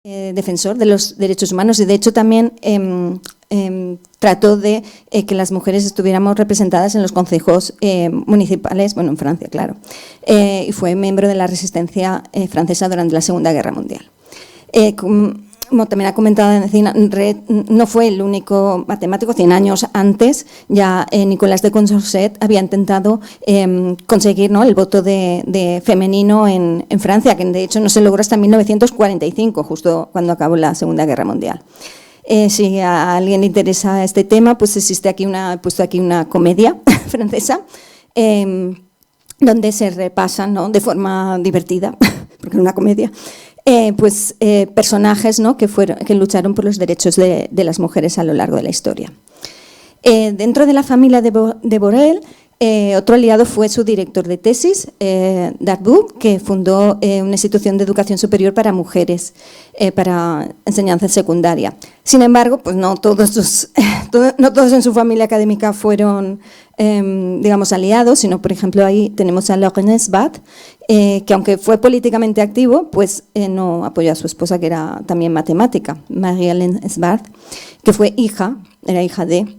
defensor de los derechos humanos y de hecho también trató de que las mujeres estuviéramos representadas en los consejos municipales, bueno, en Francia, claro, y fue miembro de la resistencia francesa durante la Segunda Guerra Mundial. Como también ha comentado, no fue el único matemático. 100 años antes ya Nicolas de Condorcet había intentado conseguir, ¿no?, el voto de femenino en Francia, que de hecho no se logró hasta 1945, justo cuando acabó la Segunda Guerra Mundial. Si a alguien le interesa este tema, pues existe aquí he puesto aquí una comedia francesa donde se repasan, ¿no?, de forma divertida, porque es una comedia, personajes, ¿no?, que lucharon por los derechos de las mujeres a lo largo de la historia. Dentro de la familia de Borel, otro aliado fue su director de tesis, Darboux, que fundó una institución de educación superior para mujeres, para enseñanza secundaria. Sin embargo, pues no todos en su familia académica fueron, digamos, aliados, sino, por ejemplo, ahí tenemos a Laurent Sbat, que aunque fue políticamente activo, pues no apoyó a su esposa, que era también matemática, Marie-Hélène Sbat, que era hija de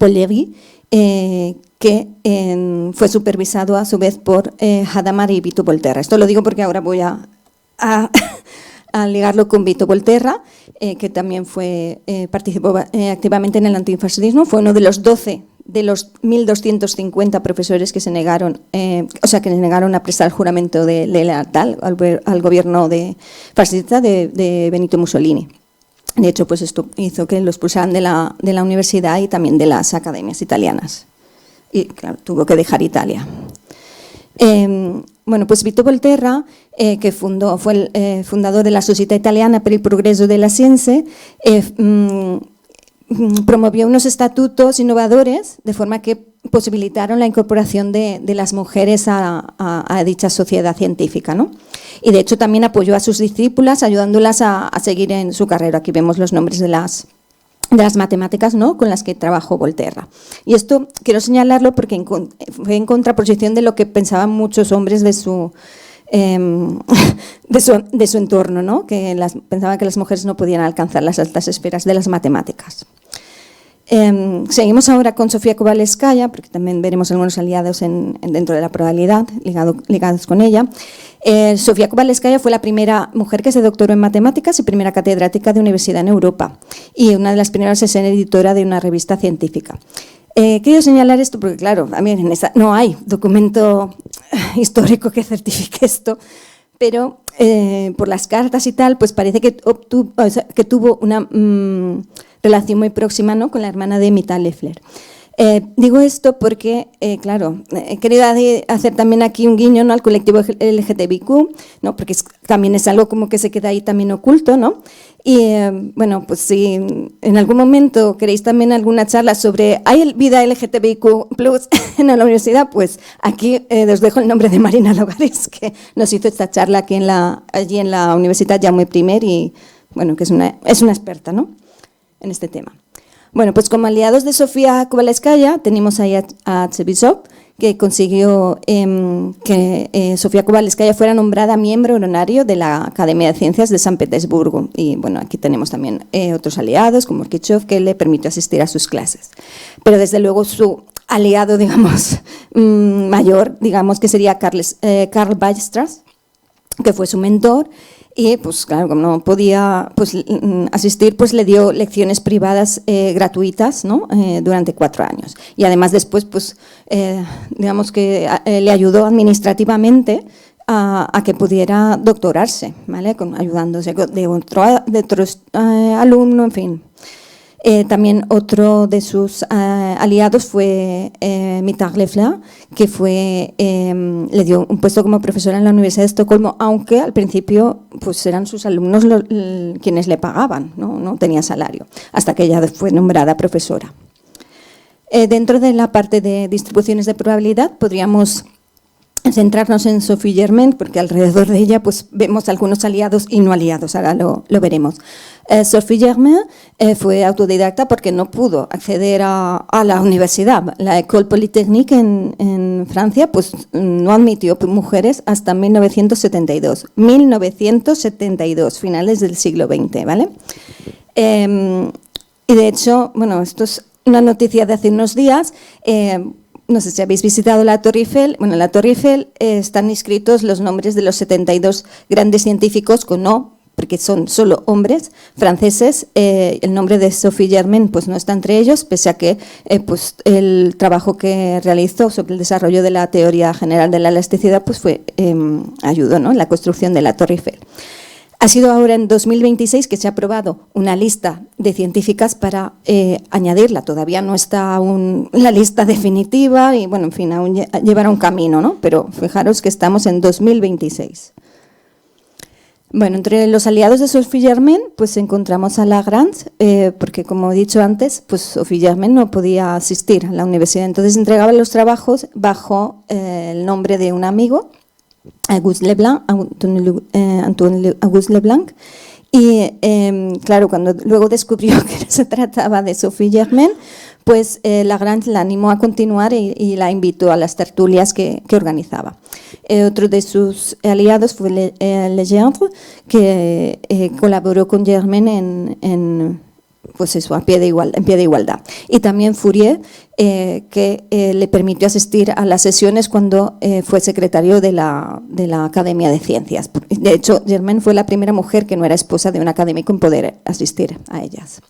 Paul Lévy, que fue supervisado a su vez por Hadamard y Vito Volterra. Esto lo digo porque ahora voy a ligarlo con Vito Volterra, que también participó activamente en el antifascismo. Fue uno de los 12 de los 1.250 profesores que se negaron, a prestar el juramento de lealtad al gobierno fascista de Benito Mussolini. De hecho, pues esto hizo que lo expulsaran de la universidad y también de las academias italianas. Y claro, tuvo que dejar Italia. Bueno, pues Vito Volterra, que fue el fundador de la Società Italiana per il Progresso della Scienze, promovió unos estatutos innovadores de forma que posibilitaron la incorporación de las mujeres a dicha sociedad científica, ¿no? Y de hecho también apoyó a sus discípulas, ayudándolas a seguir en su carrera. Aquí vemos los nombres de las matemáticas, ¿no?, con las que trabajó Volterra. Y esto quiero señalarlo porque fue en contraposición de lo que pensaban muchos hombres de su entorno, ¿no?, que pensaban que las mujeres no podían alcanzar las altas esferas de las matemáticas. Seguimos ahora con Sofía Kovalevskaya, porque también veremos algunos aliados dentro de la probabilidad ligados con ella. Sofía Kovalevskaya fue la primera mujer que se doctoró en matemáticas y primera catedrática de universidad en Europa y una de las primeras en ser editora de una revista científica. Quiero señalar esto porque, claro, también no hay documento histórico que certifique esto, pero por las cartas y tal, pues parece que tuvo una relación muy próxima, ¿no?, con la hermana de Mita Leffler. Digo esto porque, claro, he querido hacer también aquí un guiño, ¿no?, al colectivo LGTBIQ, ¿no?, porque también es algo como que se queda ahí también oculto, ¿no? Y bueno, pues si en algún momento queréis también alguna charla sobre ¿hay vida LGTBIQ+ en la universidad? Pues aquí os dejo el nombre de Marina Logares, que nos hizo esta charla aquí allí en la Universidad Jaume I y bueno, que es una experta, ¿no?, en este tema. Bueno, pues como aliados de Sofía Kovalevskaya tenemos ahí a Chebyshev, que consiguió que Sofía Kovalevskaya fuera nombrada miembro honorario de la Academia de Ciencias de San Petersburgo. Y bueno, aquí tenemos también otros aliados, como Kirchhoff, que le permitió asistir a sus clases. Pero desde luego su aliado, digamos, mayor, digamos que sería Karl Weierstrass, que fue su mentor. Y, pues claro, como no podía asistir, pues le dio lecciones privadas gratuitas, ¿no?, durante 4 años. Y además después, pues, digamos que le ayudó administrativamente a que pudiera doctorarse, ¿vale?, ayudándose de otros alumnos, en fin. También otro de sus aliados fue Mita Leffler, que le dio un puesto como profesora en la Universidad de Estocolmo, aunque al principio pues eran sus alumnos quienes le pagaban, no tenía salario, hasta que ella fue nombrada profesora. Dentro de la parte de distribuciones de probabilidad podríamos centrarnos en Sophie Germain, porque alrededor de ella pues, vemos algunos aliados y no aliados, ahora lo veremos. Sophie Germain fue autodidacta porque no pudo acceder a la universidad. La École Polytechnique en Francia pues, no admitió mujeres hasta 1972. 1972, finales del siglo XX, ¿vale? Y de hecho, bueno, esto es una noticia de hace unos días. No sé si habéis visitado la Torre Eiffel. Bueno, en la Torre Eiffel están inscritos los nombres de los 72 grandes científicos con O, porque son solo hombres franceses. El nombre de Sophie Germain pues, no está entre ellos, pese a que pues, el trabajo que realizó sobre el desarrollo de la teoría general de la elasticidad pues, ayudó, ¿no?, en la construcción de la Torre Eiffel. Ha sido ahora en 2026 que se ha aprobado una lista de científicas para añadirla. Todavía no está aún la lista definitiva y, bueno, en fin, aún llevará un camino, ¿no? Pero fijaros que estamos en 2026. Bueno, entre los aliados de Sophie Germain, pues encontramos a Lagrange, porque, como he dicho antes, pues Sophie Germain no podía asistir a la universidad. Entonces entregaba los trabajos bajo el nombre de un amigo, Auguste Leblanc, Antoine Auguste Leblanc, y claro, cuando luego descubrió que se trataba de Sophie Germain, pues Lagrange la animó a continuar y la invitó a las tertulias que organizaba. Otro de sus aliados fue Legendre, que colaboró con Germain en pues eso, en pie de igualdad. Y también Fourier, que le permitió asistir a las sesiones cuando fue secretario de la Academia de Ciencias. De hecho, Germain fue la primera mujer que no era esposa de un académico en poder asistir a ellas.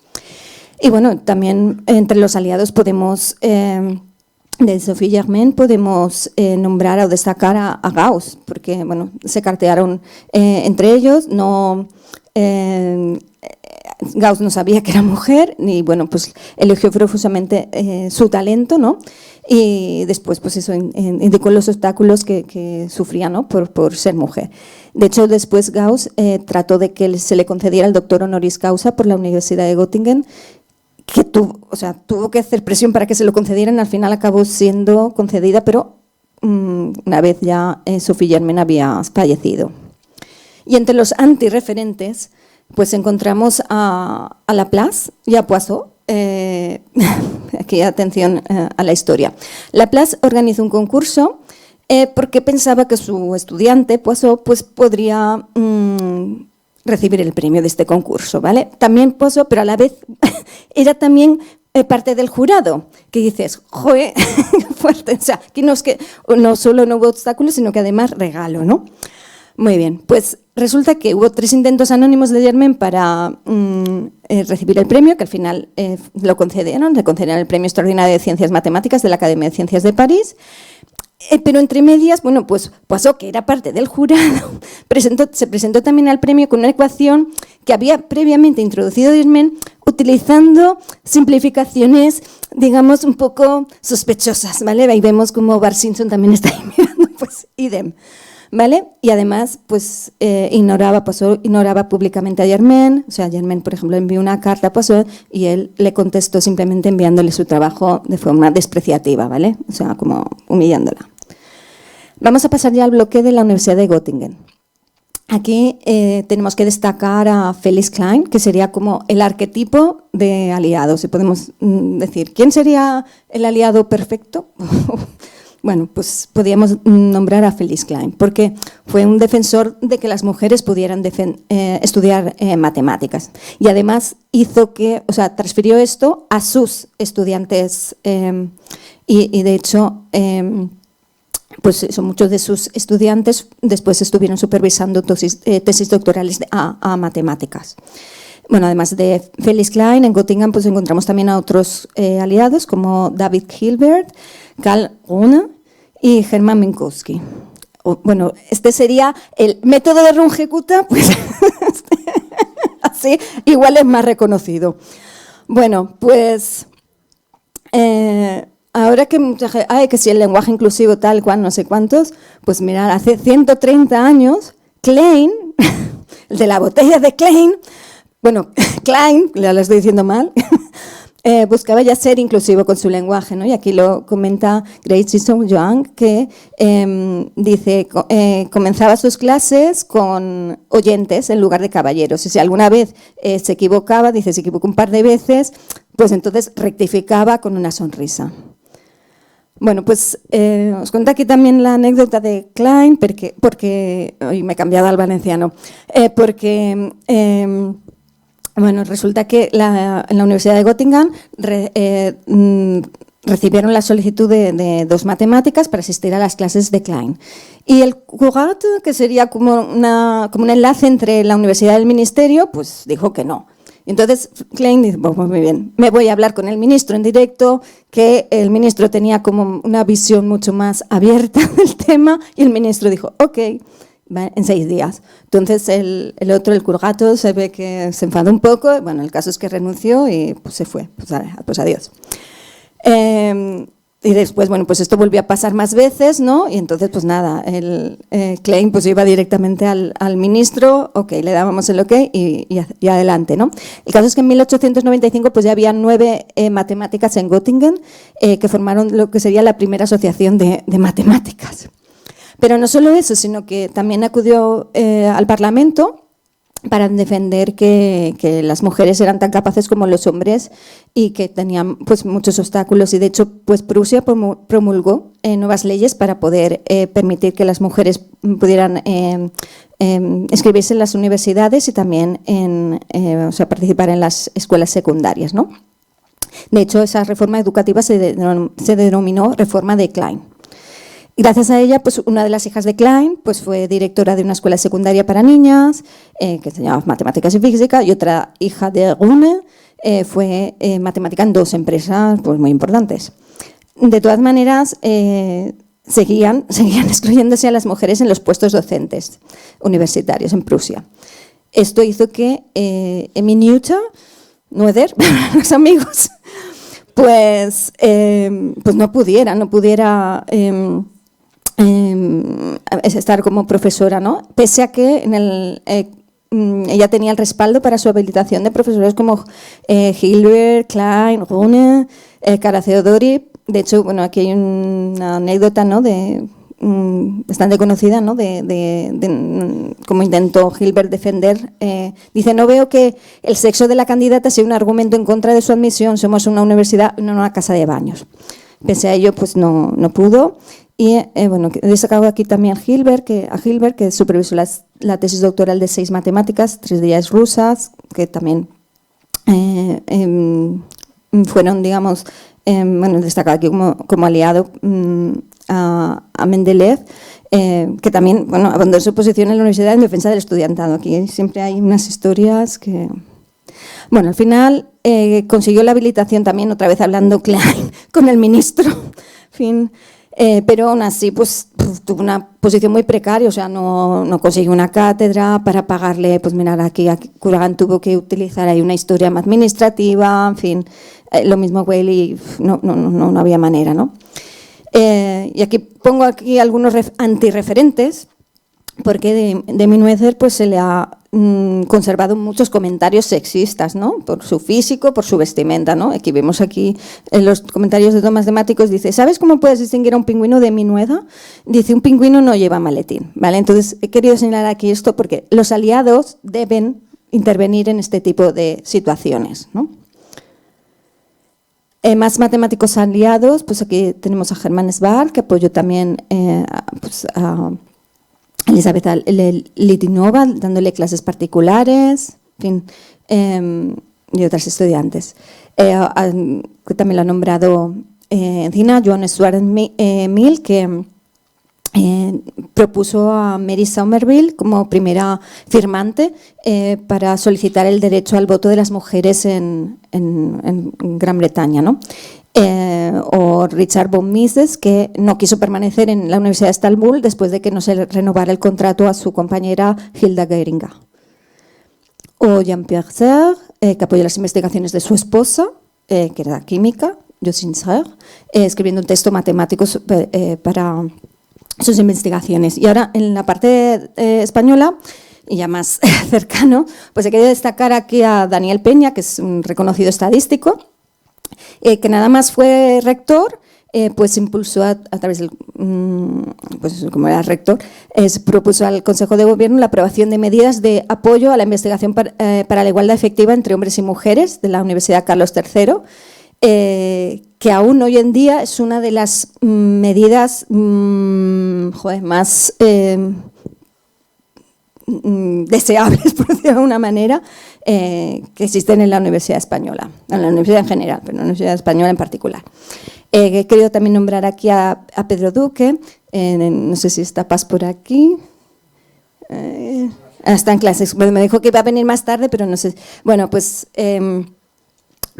Y bueno, también entre los aliados podemos, de Sophie Germain, podemos nombrar o destacar a Gauss, porque bueno, se cartearon entre ellos, Gauss no sabía que era mujer y bueno, pues elogió profusamente su talento, ¿no? Y después pues eso indicó los obstáculos que sufría, ¿no?, por ser mujer. De hecho, después Gauss trató de que se le concediera el doctor honoris causa por la Universidad de Göttingen, que tuvo que hacer presión para que se lo concedieran. Al final acabó siendo concedida, pero una vez ya Sophie Germain había fallecido. Y entre los antirreferentes pues encontramos a Laplace y a Poisson. Aquí atención a la historia. Laplace organizó un concurso porque pensaba que su estudiante, Poisson, pues podría recibir el premio de este concurso, ¿vale? También Poisson, pero a la vez era también parte del jurado, que dices, ¡joder! Fuerte. O sea, que no solo no hubo obstáculos, sino que además regalo, ¿no? Muy bien, pues resulta que hubo 3 intentos anónimos de Germain para recibir el premio, que al final le concedieron el Premio Extraordinario de Ciencias Matemáticas de la Academia de Ciencias de París, pero entre medias, bueno, pues Poisson, que era parte del jurado, se presentó también al premio con una ecuación que había previamente introducido Germain, utilizando simplificaciones, digamos, un poco sospechosas, ¿vale? Ahí vemos como Bart Simpson también está ahí mirando, pues idem. ¿Vale? Y además, pues Poisson ignoraba públicamente a Germain. O sea, Germain, por ejemplo, envió una carta a Poisson y él le contestó simplemente enviándole su trabajo de forma despreciativa, ¿vale? O sea, como humillándola. Vamos a pasar ya al bloque de la Universidad de Göttingen. Aquí tenemos que destacar a Felix Klein, que sería como el arquetipo de aliado. Si podemos decir, ¿quién sería el aliado perfecto? Bueno, pues podríamos nombrar a Felix Klein, porque fue un defensor de que las mujeres pudieran estudiar matemáticas. Y además transfirió esto a sus estudiantes y de hecho, pues muchos de sus estudiantes después estuvieron supervisando tesis doctorales a matemáticas. Bueno, además de Felix Klein, en Göttingen pues encontramos también a otros aliados como David Hilbert, Karl Runge y Hermann Minkowski. Bueno, este sería el método de Runge-Kutta, pues así igual es más reconocido. Bueno, pues ahora que mucha gente, que si el lenguaje inclusivo tal cual, no sé cuántos, pues mirad, hace 130 años, Klein, el de la botella de Klein, bueno, Klein, ya lo estoy diciendo mal, buscaba ya ser inclusivo con su lenguaje, ¿no? Y aquí lo comenta Grace Chisholm-Young, que dice, comenzaba sus clases con oyentes en lugar de caballeros. Y si alguna vez se equivocaba, dice, se equivocó un par de veces, pues entonces rectificaba con una sonrisa. Bueno, pues os cuento aquí también la anécdota de Klein, porque hoy me he cambiado al valenciano, bueno, resulta que en la Universidad de Göttingen recibieron la solicitud de 2 matemáticas para asistir a las clases de Klein. Y el Cugat, que sería como un enlace entre la universidad y el ministerio, pues dijo que no. Entonces Klein dice, pues muy bien, me voy a hablar con el ministro en directo, que el ministro tenía como una visión mucho más abierta del tema, y el ministro dijo, ok, en 6 días. Entonces el otro, el Curgato, se ve que se enfadó un poco. Bueno, el caso es que renunció y pues se fue. Pues adiós. Y después, bueno, pues esto volvió a pasar más veces, ¿no? Y entonces, pues nada, Klein pues iba directamente al ministro, ok, le dábamos el ok y adelante, ¿no? El caso es que en 1895 pues ya había 9 matemáticas en Göttingen que formaron lo que sería la primera asociación de matemáticas. Pero no solo eso, sino que también acudió al Parlamento para defender que las mujeres eran tan capaces como los hombres y que tenían pues muchos obstáculos. Y de hecho, pues Prusia promulgó nuevas leyes para poder permitir que las mujeres pudieran inscribirse en las universidades y también participar en las escuelas secundarias, ¿no? De hecho, esa reforma educativa se denominó reforma de Klein. Gracias a ella, pues una de las hijas de Klein pues fue directora de una escuela secundaria para niñas que enseñaba matemáticas y física, y otra hija de Rune fue matemática en 2 empresas pues muy importantes. De todas maneras, seguían excluyéndose a las mujeres en los puestos docentes universitarios en Prusia. Esto hizo que Eminuta Noether, los amigos, pues no pudiera estar como profesora, ¿no? Pese a que ella tenía el respaldo para su habilitación de profesores como Hilbert, Klein, Rune, Cara Theodori. De hecho, bueno, aquí hay una anécdota, ¿no? Bastante conocida, ¿no? de cómo intentó Hilbert defender. Dice, no veo que el sexo de la candidata sea un argumento en contra de su admisión. Somos una universidad, no una casa de baños. Pese a ello, pues no pudo. Y bueno, he destacado aquí también a Hilbert, que supervisó la tesis doctoral de 6 matemáticas, 3 de ellas rusas, que también fueron, digamos, destacado aquí como aliado a Mendeleev, que también, bueno, abandonó su posición en la universidad en defensa del estudiantado. Aquí siempre hay unas historias que... Bueno, al final consiguió la habilitación también, otra vez hablando Klein con el ministro, en fin... pero aún así pues tuvo una posición muy precaria, o sea, no consiguió una cátedra para pagarle, pues mirar, aquí Kurgan tuvo que utilizar ahí una historia más administrativa, en fin, lo mismo Whaley, no había manera, ¿no? Y aquí pongo algunos antirreferentes, porque de Minuether pues se le ha conservado muchos comentarios sexistas, ¿no? Por su físico, por su vestimenta, ¿no? Aquí vemos en los comentarios de Tomás de Máticos, dice, ¿sabes cómo puedes distinguir a un pingüino de Minuether? Dice, un pingüino no lleva maletín, ¿vale? Entonces he querido señalar aquí esto porque los aliados deben intervenir en este tipo de situaciones, ¿no? Más matemáticos aliados, pues aquí tenemos a Hermann Sval, que apoyó también a Elizabeth Litinova, dándole clases particulares, en fin, y otras estudiantes. Que también lo ha nombrado encima Joan Stuart Mill, que propuso a Mary Somerville como primera firmante para solicitar el derecho al voto de las mujeres en Gran Bretaña, ¿no? O Richard von Mises, que no quiso permanecer en la Universidad de Estambul después de que no se renovara el contrato a su compañera Hilda Geringa. O Jean-Pierre Serre, que apoyó las investigaciones de su esposa, que era química, Josine Serre, escribiendo un texto matemático para sus investigaciones. Y ahora, en la parte española, y ya más cercano, pues he querido destacar aquí a Daniel Peña, que es un reconocido estadístico, que nada más fue rector, pues impulsó a través del, pues como era rector, propuso al Consejo de Gobierno la aprobación de medidas de apoyo a la investigación para la igualdad efectiva entre hombres y mujeres de la Universidad Carlos III, que aún hoy en día es una de las medidas más deseables, por decirlo de alguna manera, que existen en la Universidad Española, en la Universidad en general, pero en la Universidad Española en particular. He querido también nombrar aquí a Pedro Duque, no sé si está Paz por aquí. Está en clases, me dijo que iba a venir más tarde, pero no sé. Bueno, pues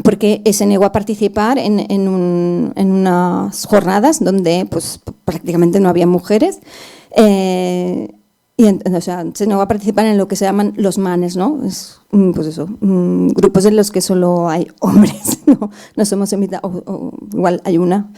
porque se negó a participar en unas jornadas donde pues, prácticamente no había mujeres. O sea, se negó a participar en lo que se llaman los manes, ¿no? Pues eso, grupos en los que solo hay hombres, ¿no? Nos hemos invitado, o igual hay una,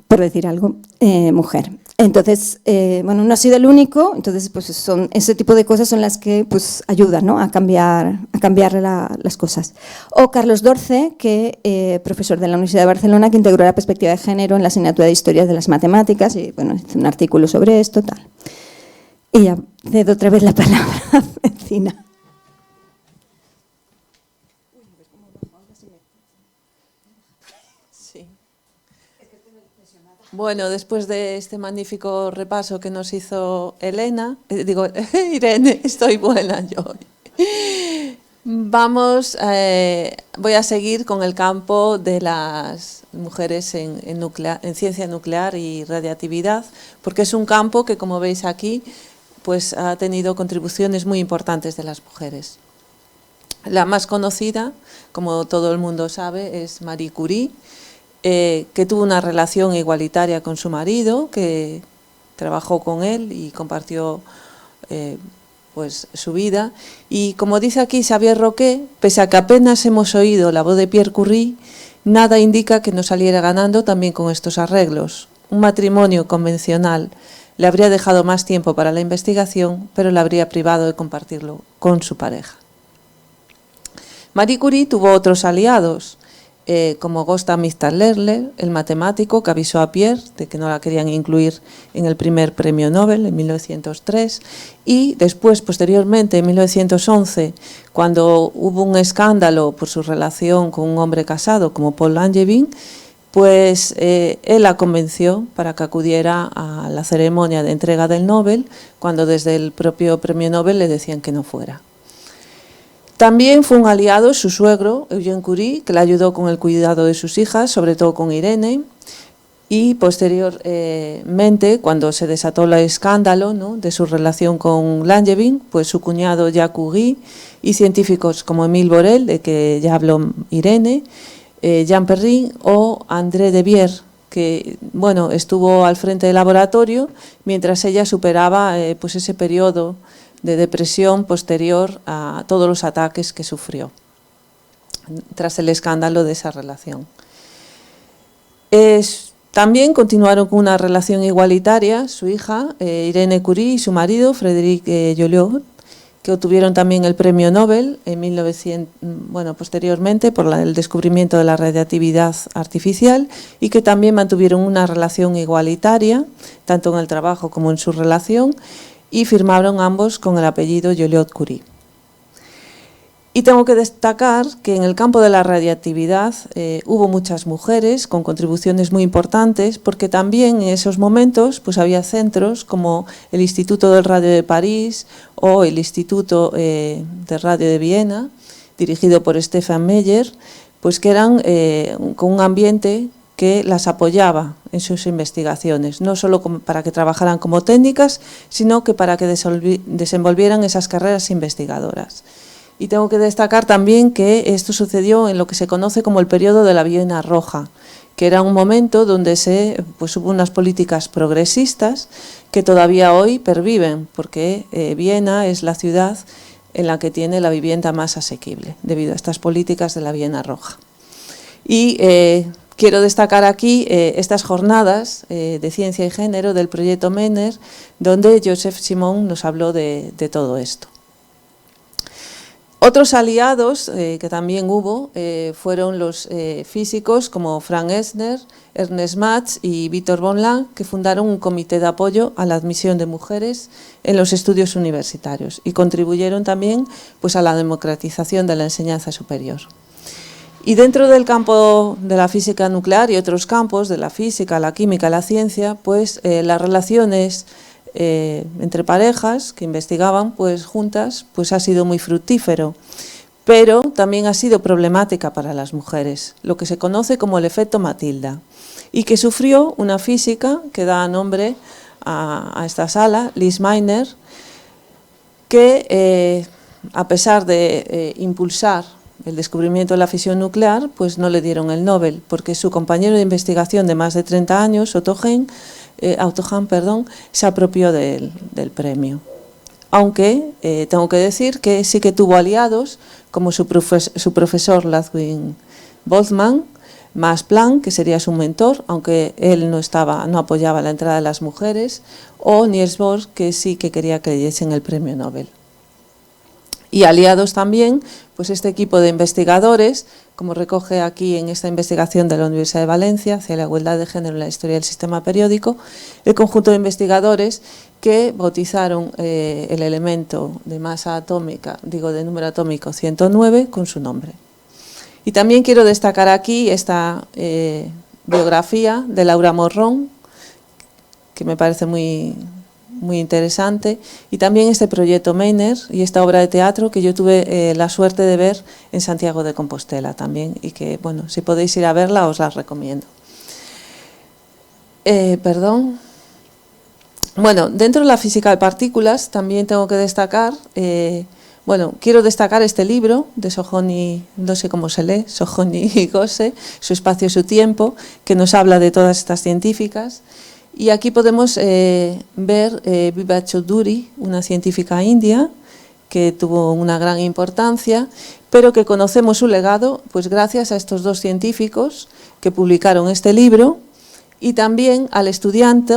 por decir algo, mujer. Entonces, bueno, no ha sido el único, entonces pues son ese tipo de cosas son las que pues ayudan, ¿no? a cambiar las cosas. O Carlos Dorce, que profesor de la Universidad de Barcelona, que integró la perspectiva de género en la asignatura de Historia de las Matemáticas y bueno, hizo un artículo sobre esto, tal. Y ya cedo otra vez la palabra a Vecina. Sí. Bueno, después de este magnífico repaso que nos hizo Irene, estoy buena yo hoy. Voy a seguir con el campo de las mujeres en ciencia nuclear y radiactividad, porque es un campo que, como veis aquí, pues ha tenido contribuciones muy importantes de las mujeres. La más conocida, como todo el mundo sabe, es Marie Curie, que tuvo una relación igualitaria con su marido, que trabajó con él y compartió pues, su vida. Y como dice aquí Xavier Roquet, pese a que apenas hemos oído la voz de Pierre Curie, nada indica que no saliera ganando también con estos arreglos. Un matrimonio convencional le habría dejado más tiempo para la investigación, pero le habría privado de compartirlo con su pareja. Marie Curie tuvo otros aliados, como Gösta Mittag-Leffler, el matemático que avisó a Pierre de que no la querían incluir en el primer premio Nobel en 1903, y después, posteriormente, en 1911, cuando hubo un escándalo por su relación con un hombre casado como Paul Langevin, pues él la convenció para que acudiera a la ceremonia de entrega del Nobel, cuando desde el propio premio Nobel le decían que no fuera. También fue un aliado su suegro, Eugène Curie, que le ayudó con el cuidado de sus hijas, sobre todo con Irene, y posteriormente, cuando se desató el escándalo, ¿no?, de su relación con Langevin, pues su cuñado Jacques Curie y científicos como Émile Borel, de que ya habló Irene, Jean Perrin o André de Vier, que bueno, estuvo al frente del laboratorio mientras ella superaba pues ese periodo de depresión posterior a todos los ataques que sufrió tras el escándalo de esa relación. También continuaron con una relación igualitaria su hija Irene Curie y su marido Frédéric Joliot, que obtuvieron también el premio Nobel en 1900, bueno, posteriormente por el descubrimiento de la radiactividad artificial, y que también mantuvieron una relación igualitaria, tanto en el trabajo como en su relación, y firmaron ambos con el apellido Joliot-Curie. Y tengo que destacar que en el campo de la radiactividad hubo muchas mujeres con contribuciones muy importantes, porque también en esos momentos pues había centros como el Instituto del Radio de París o el Instituto de Radio de Viena, dirigido por Stefan Meyer, pues que eran con un ambiente que las apoyaba en sus investigaciones, no solo para que trabajaran como técnicas, sino que para que desenvolvieran esas carreras investigadoras. Y tengo que destacar también que esto sucedió en lo que se conoce como el periodo de la Viena Roja, que era un momento donde pues hubo unas políticas progresistas que todavía hoy perviven, porque Viena es la ciudad en la que tiene la vivienda más asequible, debido a estas políticas de la Viena Roja. Y quiero destacar aquí estas jornadas de ciencia y género del proyecto Männer, donde Joseph Simon nos habló de todo esto. Otros aliados que también hubo fueron los físicos como Frank Esner, Ernest Mach y Victor von Laue, que fundaron un comité de apoyo a la admisión de mujeres en los estudios universitarios y contribuyeron también pues, a la democratización de la enseñanza superior. Y dentro del campo de la física nuclear y otros campos, de la física, la química, la ciencia, pues las relaciones entre parejas que investigaban pues juntas pues ha sido muy fructífero, pero también ha sido problemática para las mujeres, lo que se conoce como el efecto Matilda, y que sufrió una física que da nombre a esta sala, Liz Meitner, que a pesar de impulsar el descubrimiento de la fisión nuclear, pues no le dieron el Nobel, porque su compañero de investigación de más de 30 años, Otto Hahn, se apropió del premio. Aunque tengo que decir que sí que tuvo aliados, como su profesor Ludwig Boltzmann, Max Planck, que sería su mentor, aunque él no apoyaba la entrada de las mujeres, o Niels Bohr, que sí que quería que le diesen el premio Nobel. Y aliados también, pues este equipo de investigadores, como recoge aquí en esta investigación de la Universidad de Valencia, hacia la igualdad de género en la historia del sistema periódico, el conjunto de investigadores que bautizaron el elemento de masa atómica, de número atómico 109, con su nombre. Y también quiero destacar aquí esta biografía de Laura Morrón, que me parece muy interesante, y también este proyecto Meitner y esta obra de teatro que yo tuve la suerte de ver en Santiago de Compostela también, y que, bueno, si podéis ir a verla os la recomiendo. Bueno, dentro de la física de partículas también tengo que destacar, quiero destacar este libro de Sohony, no sé cómo se lee, Sohony y Gose, Su espacio y su tiempo, que nos habla de todas estas científicas. Y aquí podemos ver Vibha Chaudhuri, una científica india que tuvo una gran importancia, pero que conocemos su legado pues gracias a estos dos científicos que publicaron este libro, y también al estudiante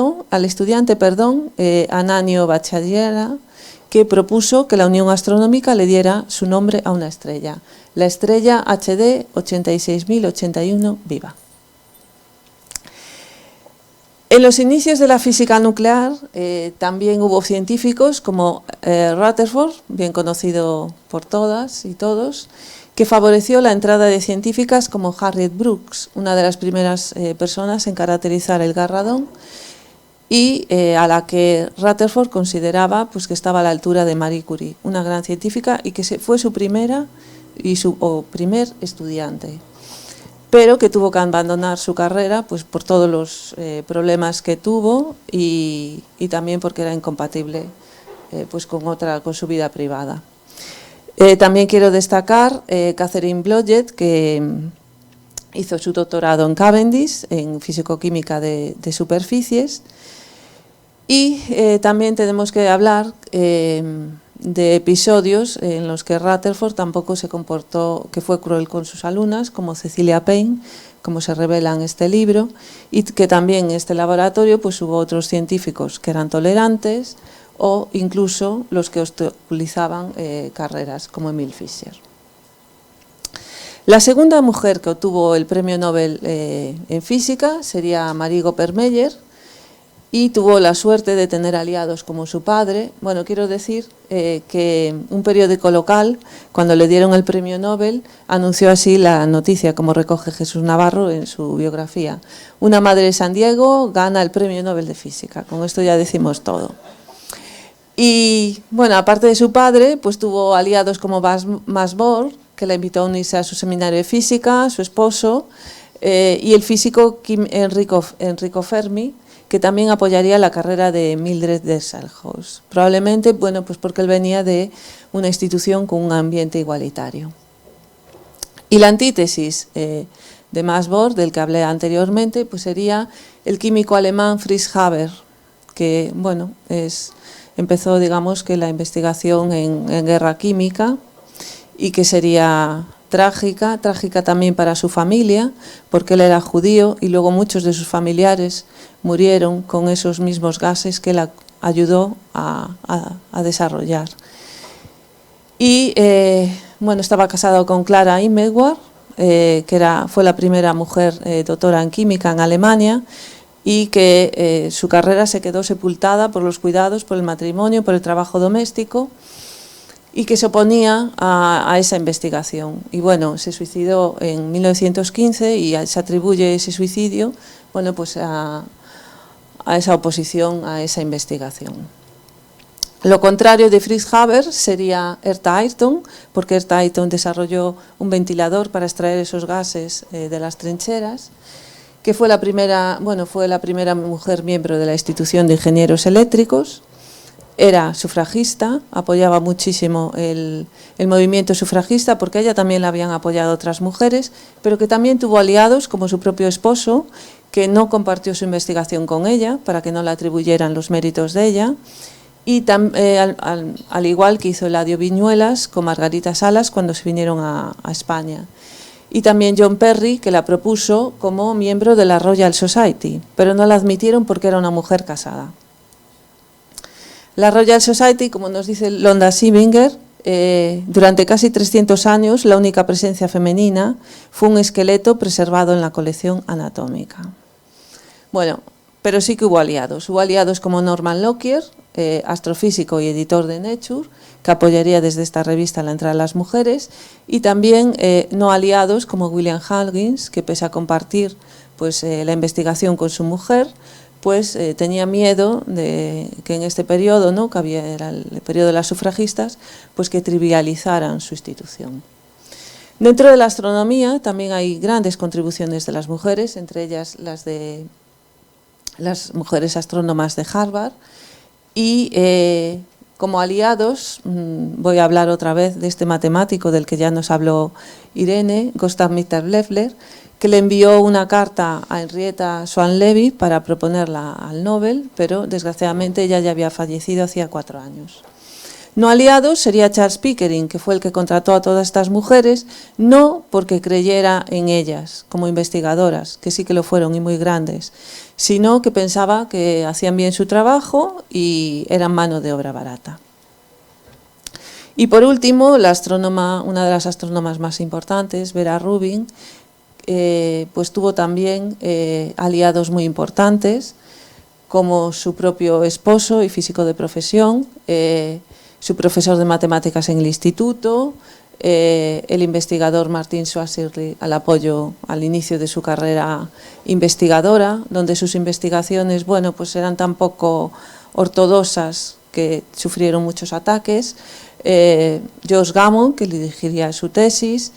Ananio Bhattacharya, que propuso que la Unión Astronómica le diera su nombre a una estrella, la estrella HD 86081 Viva. En los inicios de la física nuclear también hubo científicos como Rutherford, bien conocido por todas y todos, que favoreció la entrada de científicas como Harriet Brooks, una de las primeras personas en caracterizar el gar radón, y a la que Rutherford consideraba pues, que estaba a la altura de Marie Curie, una gran científica, y que fue su primera primer estudiante, pero que tuvo que abandonar su carrera pues, por todos los problemas que tuvo y también porque era incompatible pues, con su vida privada. También quiero destacar Catherine Blodgett, que hizo su doctorado en Cavendish, en físico-química de superficies, y también tenemos que hablar de episodios en los que Rutherford tampoco se comportó, que fue cruel con sus alumnas, como Cecilia Payne, como se revela en este libro, y que también en este laboratorio pues hubo otros científicos que eran tolerantes, o incluso los que obstaculizaban carreras, como Emil Fischer. La segunda mujer que obtuvo el premio Nobel en física sería Marie Gopper-Meyer, y tuvo la suerte de tener aliados como su padre. Bueno, quiero decir que un periódico local, cuando le dieron el premio Nobel, anunció así la noticia, como recoge Jesús Navarro en su biografía: una madre de San Diego gana el premio Nobel de Física. Con esto ya decimos todo. Y bueno, aparte de su padre, pues tuvo aliados como Max Bohr, que la invitó a unirse a su seminario de física, su esposo, y el físico Enrico Fermi, que también apoyaría la carrera de Mildred Dessel-House, probablemente, bueno, pues porque él venía de una institución con un ambiente igualitario. Y la antítesis de Max Bohr, del que hablé anteriormente, pues sería el químico alemán Fritz Haber, que, bueno, empezó, digamos, que la investigación en guerra química, y que sería trágica también para su familia, porque él era judío y luego muchos de sus familiares murieron con esos mismos gases que él ayudó a desarrollar. Y bueno, estaba casado con Clara Immerwahr, que fue la primera mujer doctora en química en Alemania, y que su carrera se quedó sepultada por los cuidados, por el matrimonio, por el trabajo doméstico, y que se oponía a esa investigación. Y bueno, se suicidó en 1915 y se atribuye ese suicidio, bueno, pues a esa oposición a esa investigación. Lo contrario de Fritz Haber sería Herta Ayrton, porque Herta Ayrton desarrolló un ventilador para extraer esos gases de las trincheras, que fue la primera mujer miembro de la institución de ingenieros eléctricos. Era sufragista, apoyaba muchísimo el movimiento sufragista, porque a ella también la habían apoyado otras mujeres, pero que también tuvo aliados como su propio esposo, que no compartió su investigación con ella para que no le atribuyeran los méritos de ella, y al igual que hizo Eladio Viñuelas con Margarita Salas cuando se vinieron a España. Y también John Perry, que la propuso como miembro de la Royal Society, pero no la admitieron porque era una mujer casada. La Royal Society, como nos dice Londa Siebinger, durante casi 300 años la única presencia femenina fue un esqueleto preservado en la colección anatómica. Bueno, pero sí que hubo aliados como Norman Lockyer, astrofísico y editor de Nature, que apoyaría desde esta revista la entrada de las mujeres, y también no aliados como William Huggins, que pese a compartir pues, la investigación con su mujer, pues tenía miedo de que en este periodo, ¿no?, que era el periodo de las sufragistas, pues que trivializaran su institución. Dentro de la astronomía también hay grandes contribuciones de las mujeres, entre ellas las de las mujeres astrónomas de Harvard, y como aliados, voy a hablar otra vez de este matemático del que ya nos habló Irene, Gustav Mitter-Leffler, que le envió una carta a Henrietta Swan-Levy para proponerla al Nobel, pero desgraciadamente ella ya había fallecido hacía 4 años. No aliados sería Charles Pickering, que fue el que contrató a todas estas mujeres, no porque creyera en ellas como investigadoras, que sí que lo fueron y muy grandes, sino que pensaba que hacían bien su trabajo y eran mano de obra barata. Y por último, una de las astrónomas más importantes, Vera Rubin, pues tuvo también aliados muy importantes, como su propio esposo y físico de profesión, su profesor de matemáticas en el instituto, el investigador Martin Schwarzschild al inicio de su carrera investigadora, donde sus investigaciones, bueno, pues eran tan poco ortodoxas que sufrieron muchos ataques, George Gamow, que dirigiría su tesis,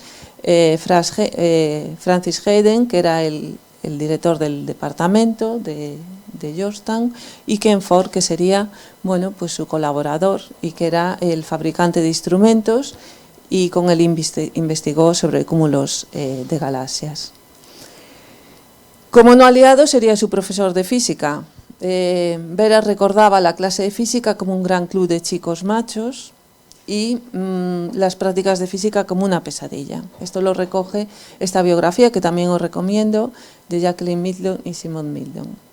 Francis Hayden, que era el director del departamento de Georgetown, y Ken Ford, que sería, bueno, pues su colaborador y que era el fabricante de instrumentos, y con él investigó sobre cúmulos de galaxias. Como no aliado sería su profesor de física. Vera recordaba la clase de física como un gran club de chicos machos y las prácticas de física como una pesadilla. Esto lo recoge esta biografía, que también os recomiendo, de Jacqueline Midlon y Simone Midlon.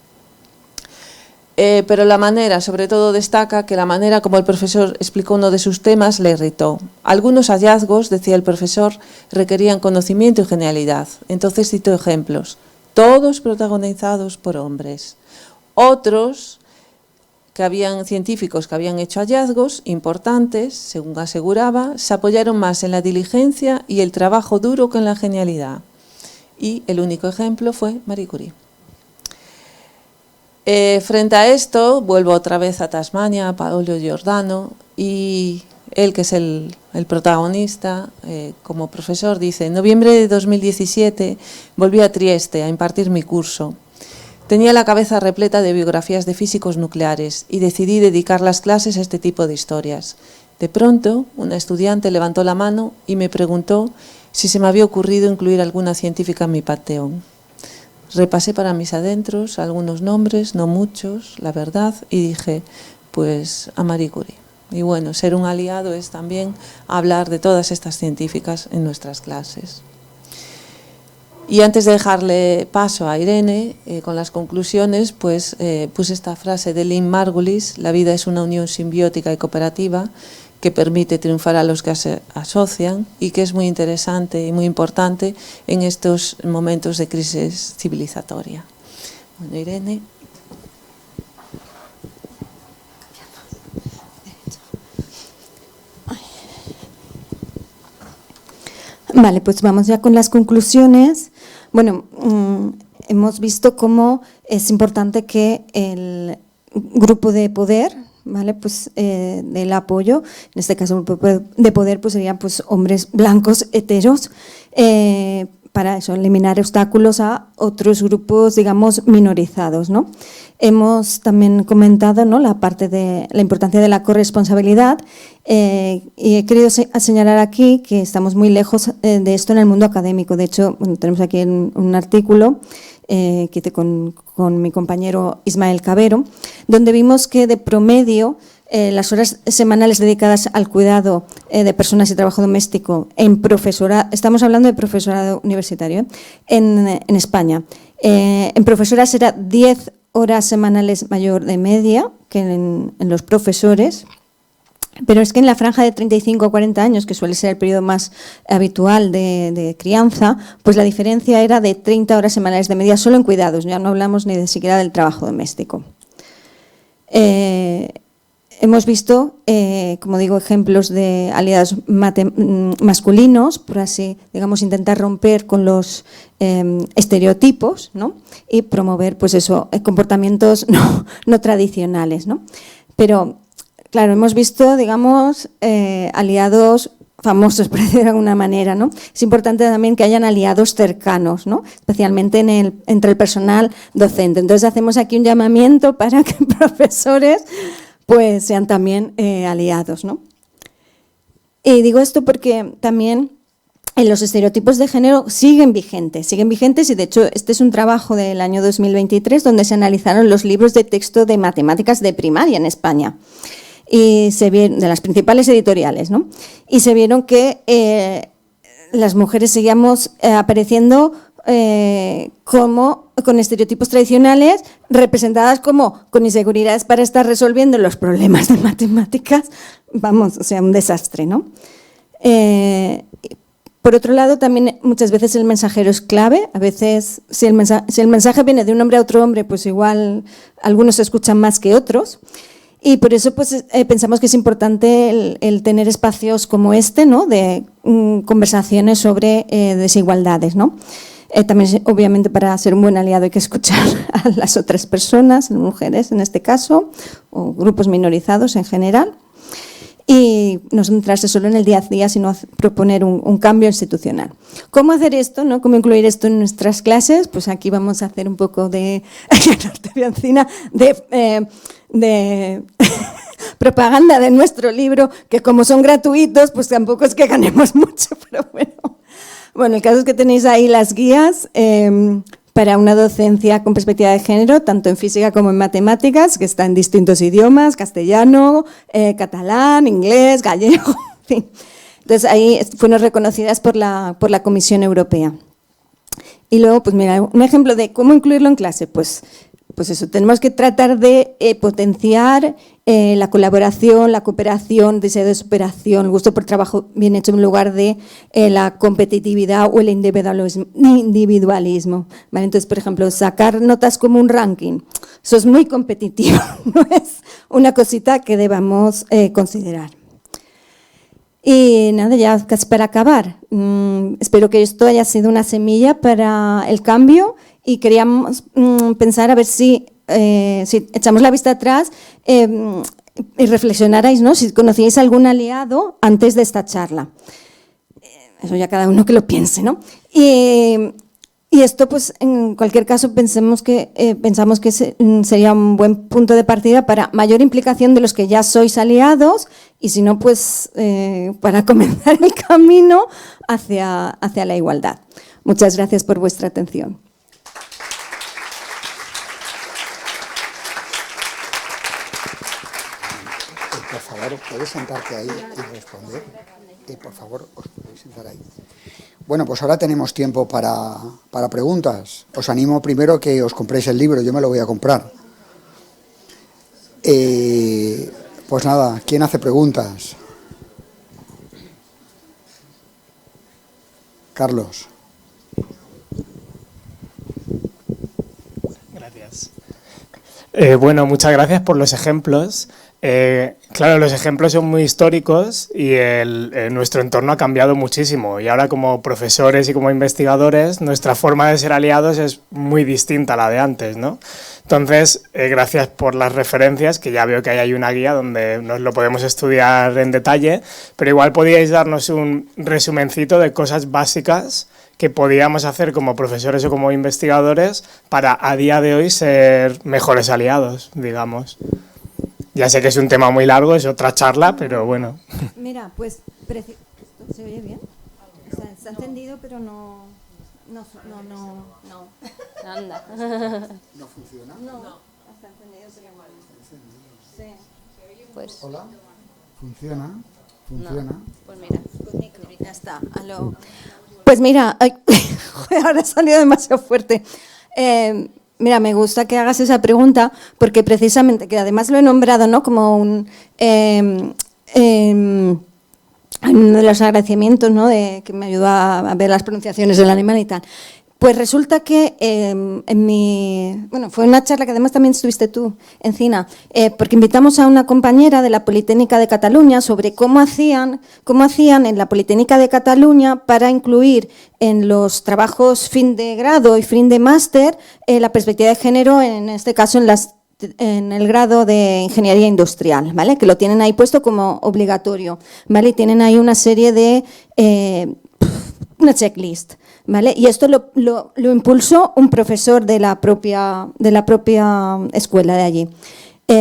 Pero la manera, sobre todo destaca que la manera como el profesor explicó uno de sus temas le irritó. Algunos hallazgos, decía el profesor, requerían conocimiento y genialidad. Entonces citó ejemplos, todos protagonizados por hombres. Otros, científicos que habían hecho hallazgos importantes, según aseguraba, se apoyaron más en la diligencia y el trabajo duro que en la genialidad. Y el único ejemplo fue Marie Curie. Frente a esto, vuelvo otra vez a Tasmania, a Paolo Giordano, y él, que es el protagonista, como profesor, dice: en noviembre de 2017 volví a Trieste a impartir mi curso. Tenía la cabeza repleta de biografías de físicos nucleares y decidí dedicar las clases a este tipo de historias. De pronto, una estudiante levantó la mano y me preguntó si se me había ocurrido incluir alguna científica en mi panteón. Repasé para mis adentros algunos nombres, no muchos, la verdad, y dije, pues a Marie Curie. Y bueno, ser un aliado es también hablar de todas estas científicas en nuestras clases. Y antes de dejarle paso a Irene, con las conclusiones, pues puse esta frase de Lynn Margulis: la vida es una unión simbiótica y cooperativa, que permite triunfar a los que se asocian y que es muy interesante y muy importante en estos momentos de crisis civilizatoria. Bueno, Irene. Vale, pues vamos ya con las conclusiones. Bueno, hemos visto cómo es importante que el grupo de poder, ¿vale? Pues del apoyo, en este caso el grupo de poder pues serían pues hombres blancos heteros, para eso, eliminar obstáculos a otros grupos, digamos, minorizados, ¿no? Hemos también comentado, ¿no?, la parte de la importancia de la corresponsabilidad, y he querido señalar aquí que estamos muy lejos de esto en el mundo académico. De hecho, bueno, tenemos aquí un artículo que hice con mi compañero Ismael Cabero, donde vimos que de promedio las horas semanales dedicadas al cuidado de personas y trabajo doméstico en profesorado, estamos hablando de profesorado universitario, en España, en profesoras era 10 horas semanales mayor de media que en los profesores, pero es que en la franja de 35 a 40 años, que suele ser el periodo más habitual de crianza, pues la diferencia era de 30 horas semanales de media solo en cuidados, ya no hablamos ni de siquiera del trabajo doméstico. Hemos visto, como digo, ejemplos de aliados masculinos, por así, digamos, intentar romper con los estereotipos, ¿no?, y promover, pues eso, comportamientos no tradicionales, ¿no? Pero, claro, hemos visto, digamos, aliados famosos, por decirlo de alguna manera, ¿no? Es importante también que hayan aliados cercanos, ¿no?, especialmente entre el personal docente. Entonces, hacemos aquí un llamamiento para que profesores pues sean también aliados, ¿no? Y digo esto porque también los estereotipos de género siguen vigentes y de hecho este es un trabajo del año 2023 donde se analizaron los libros de texto de matemáticas de primaria en España, y se vieron, de las principales editoriales, ¿no?, y se vieron que las mujeres seguíamos apareciendo como con estereotipos tradicionales representadas como con inseguridades para estar resolviendo los problemas de matemáticas, vamos, o sea, un desastre, ¿no? Por otro lado, también muchas veces el mensajero es clave. A veces, si el mensaje viene de un hombre a otro hombre, pues igual algunos se escuchan más que otros. Y por eso pues, pensamos que es importante el tener espacios como este, ¿no?, de conversaciones sobre desigualdades, ¿no? También, obviamente, para ser un buen aliado hay que escuchar a las otras personas, mujeres en este caso, o grupos minorizados en general, y no centrarse solo en el día a día, sino proponer un cambio institucional. ¿Cómo hacer esto, no? ¿Cómo incluir esto en nuestras clases? Pues aquí vamos a hacer un poco de propaganda de nuestro libro, que como son gratuitos, pues tampoco es que ganemos mucho, pero bueno. Bueno, el caso es que tenéis ahí las guías para una docencia con perspectiva de género, tanto en física como en matemáticas, que está en distintos idiomas, castellano, catalán, inglés, gallego, en fin. Entonces ahí fueron reconocidas por la Comisión Europea. Y luego, pues mira, un ejemplo de cómo incluirlo en clase, pues eso, tenemos que tratar de potenciar la colaboración, la cooperación, deseo de superación, el gusto por trabajo bien hecho en lugar de la competitividad o el individualismo, ¿vale? Entonces, por ejemplo, sacar notas como un ranking, eso es muy competitivo, no es una cosita que debamos considerar. Y nada, ya casi para acabar, espero que esto haya sido una semilla para el cambio. Y queríamos pensar a ver si echamos la vista atrás y reflexionarais, ¿no?, si conocíais algún aliado antes de esta charla. Eso ya cada uno que lo piense, ¿no? Y esto, pues, en cualquier caso, pensamos que sería un buen punto de partida para mayor implicación de los que ya sois aliados y si no, pues, para comenzar el camino hacia la igualdad. Muchas gracias por vuestra atención. Por favor, puedes sentarte ahí y responder. Por favor, os podéis sentar ahí. Bueno, pues ahora tenemos tiempo para preguntas. Os animo primero que os compréis el libro, yo me lo voy a comprar. Pues nada, ¿quién hace preguntas? Carlos. Gracias. Bueno, muchas gracias por los ejemplos. Claro, los ejemplos son muy históricos y nuestro entorno ha cambiado muchísimo y ahora como profesores y como investigadores nuestra forma de ser aliados es muy distinta a la de antes, ¿no? Entonces, gracias por las referencias, que ya veo que ahí hay una guía donde nos lo podemos estudiar en detalle, pero igual podíais darnos un resumencito de cosas básicas que podíamos hacer como profesores o como investigadores para a día de hoy ser mejores aliados, digamos. Ya sé que es un tema muy largo, es otra charla, pero bueno. Mira, pues, ¿esto se oye bien? Está encendido, pero no. Anda. ¿No funciona? No, está encendido, pero igual. Sí. Pues, Hola. ¿Funciona? no. Pues mira. Ya está. Aló. Pues mira, ay, ahora ha salido demasiado fuerte. Mira, me gusta que hagas esa pregunta porque precisamente, que además lo he nombrado, ¿no?, como uno de los agradecimientos, ¿no?, de que me ayudó a ver las pronunciaciones del alemán y tal. Pues resulta que fue una charla que además también estuviste tú, Encina, porque invitamos a una compañera de la Politécnica de Cataluña sobre cómo hacían en la Politécnica de Cataluña para incluir en los trabajos fin de grado y fin de máster la perspectiva de género, en este caso en el grado de Ingeniería Industrial, ¿vale? Que lo tienen ahí puesto como obligatorio, ¿vale? Y tienen ahí una serie de una checklist, ¿vale? Y esto lo impulsó un profesor de la propia escuela de allí.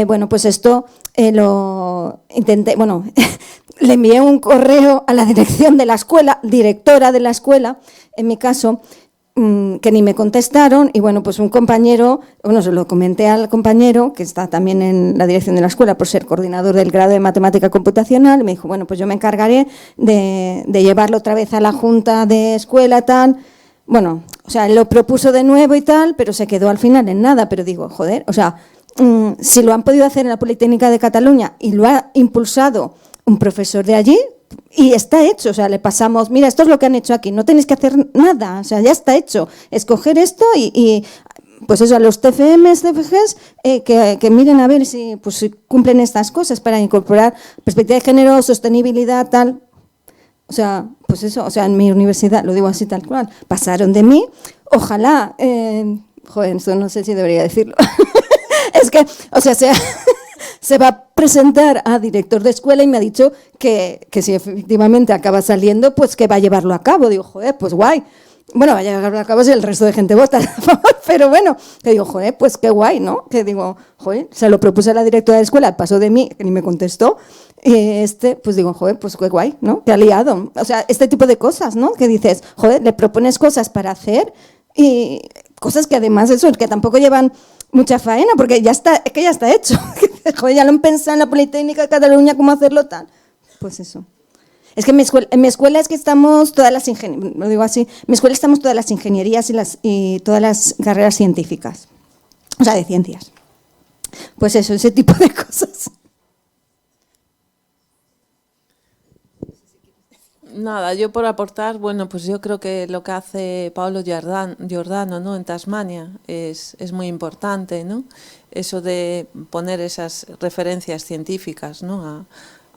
Bueno, pues esto lo intenté, le envié un correo a la dirección de la escuela, directora de la escuela, en mi caso, que ni me contestaron, y bueno, pues un compañero, se lo comenté al compañero, que está también en la dirección de la escuela por ser coordinador del grado de matemática computacional, y me dijo, bueno, pues yo me encargaré de llevarlo otra vez a la junta de escuela, tal. Bueno, lo propuso de nuevo y tal, pero se quedó al final en nada, pero digo, joder, si lo han podido hacer en la Politécnica de Cataluña y lo ha impulsado un profesor de allí, y está hecho, le pasamos, mira, esto es lo que han hecho aquí, no tenéis que hacer nada, ya está hecho, escoger esto y pues eso, a los TFMs, TFGs, que miren a ver si cumplen estas cosas para incorporar perspectiva de género, sostenibilidad, tal. Pues eso, en mi universidad, lo digo así tal cual, pasaron de mí, ojalá, esto no sé si debería decirlo, es que, se va a presentar a director de escuela y me ha dicho que si efectivamente acaba saliendo, pues que va a llevarlo a cabo. Digo, joder, pues guay. Bueno, va a llevarlo a cabo si el resto de gente vota, pero bueno, que digo, joder, pues qué guay, ¿no? Que digo, joder, se lo propuse a la directora de escuela, pasó de mí, que ni me contestó, pues digo, joder, pues qué guay, ¿no? Que ha liado. Este tipo de cosas, ¿no? Que dices, joder, le propones cosas para hacer y cosas que además que tampoco llevan mucha faena, porque ya está hecho. Joder, ya lo han pensado en la Politécnica de Cataluña cómo hacerlo tal. Pues eso. Es que en mi escuela es que estamos todas las ingenierías, lo digo así, en mi escuela estamos todas las ingenierías y todas las carreras científicas, de ciencias. Pues eso, ese tipo de cosas. Nada, yo por aportar, pues yo creo que lo que hace Paolo Giordano, ¿no?, en Tasmania es muy importante, ¿no? Eso de poner esas referencias científicas, ¿no?,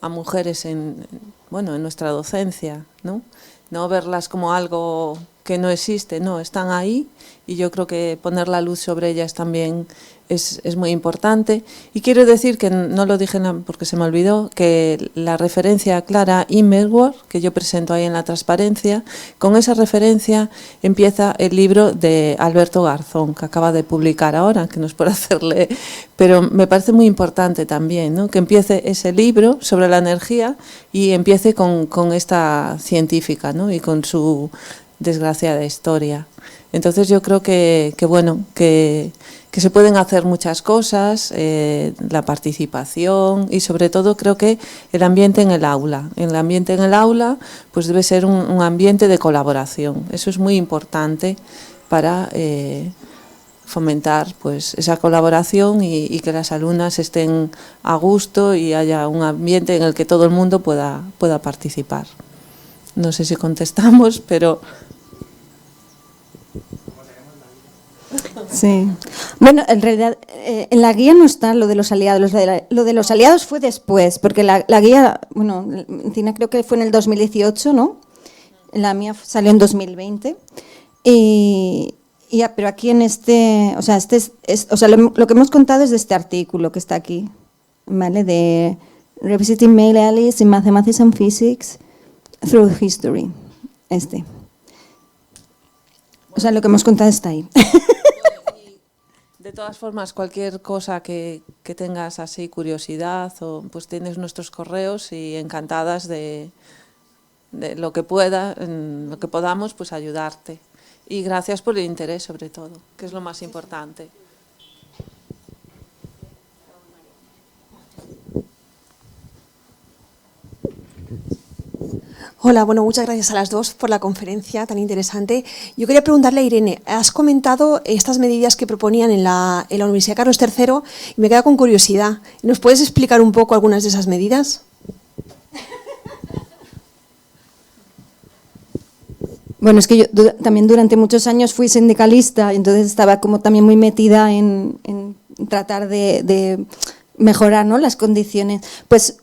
a mujeres en nuestra docencia, ¿no? No verlas como algo que no existe, no, están ahí, y yo creo que poner la luz sobre ellas también es muy importante. Y quiero decir, que no lo dije porque se me olvidó, que la referencia a Clara Immerwahr, que yo presento ahí en la transparencia, con esa referencia empieza el libro de Alberto Garzón, que acaba de publicar ahora, que no es por hacerle, pero me parece muy importante también, ¿no?, que empiece ese libro sobre la energía y empiece con esta científica, ¿no?, y con su desgraciada historia. Entonces yo creo que se pueden hacer muchas cosas, la participación, y sobre todo creo que el ambiente en el aula. El ambiente en el aula pues debe ser un ambiente de colaboración. Eso es muy importante para fomentar pues esa colaboración y que las alumnas estén a gusto y haya un ambiente en el que todo el mundo pueda participar. No sé si contestamos, pero Sí. Bueno, en realidad en la guía no está lo de los aliados. Lo de los aliados fue después, porque la guía, bueno, Encina creo que fue en el 2018, ¿no? La mía salió en 2020. Pero aquí en este, o sea, lo que hemos contado es de este artículo que está aquí, ¿vale? De Revisiting Male Allies in Mathematics and Physics Through History. O sea, lo que hemos contado está ahí. De todas formas, cualquier cosa que tengas así curiosidad, pues tienes nuestros correos y encantadas de lo que lo que podamos, pues ayudarte. Y gracias por el interés, sobre todo, que es lo más importante. Hola, bueno, muchas gracias a las dos por la conferencia tan interesante. Yo quería preguntarle a Irene, has comentado estas medidas que proponían en la Universidad Carlos III y me queda con curiosidad. ¿Nos puedes explicar un poco algunas de esas medidas? Bueno, es que yo también durante muchos años fui sindicalista, entonces estaba como también muy metida en tratar de mejorar, ¿no?, las condiciones. Pues,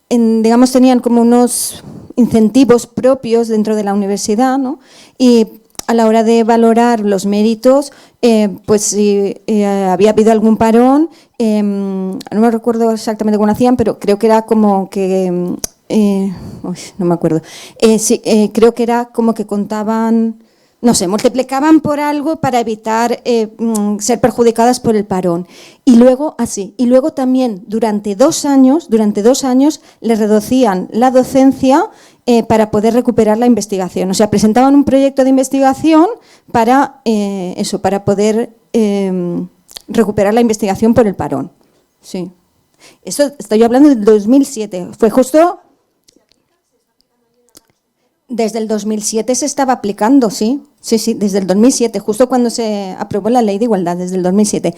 digamos, tenían como unos incentivos propios dentro de la universidad, ¿no? Y a la hora de valorar los méritos, pues si había habido algún parón, no me recuerdo exactamente cómo lo hacían, pero creo que era como que, no me acuerdo, sí, creo que era como que contaban, no sé, multiplicaban por algo para evitar ser perjudicadas por el parón. Y luego, y luego también durante 2 años les reducían la docencia para poder recuperar la investigación. O sea, presentaban un proyecto de investigación para para poder recuperar la investigación por el parón. Sí. Esto estoy hablando del 2007. Fue justo... Desde el 2007 se estaba aplicando, sí, desde el 2007, justo cuando se aprobó la Ley de Igualdad, desde el 2007.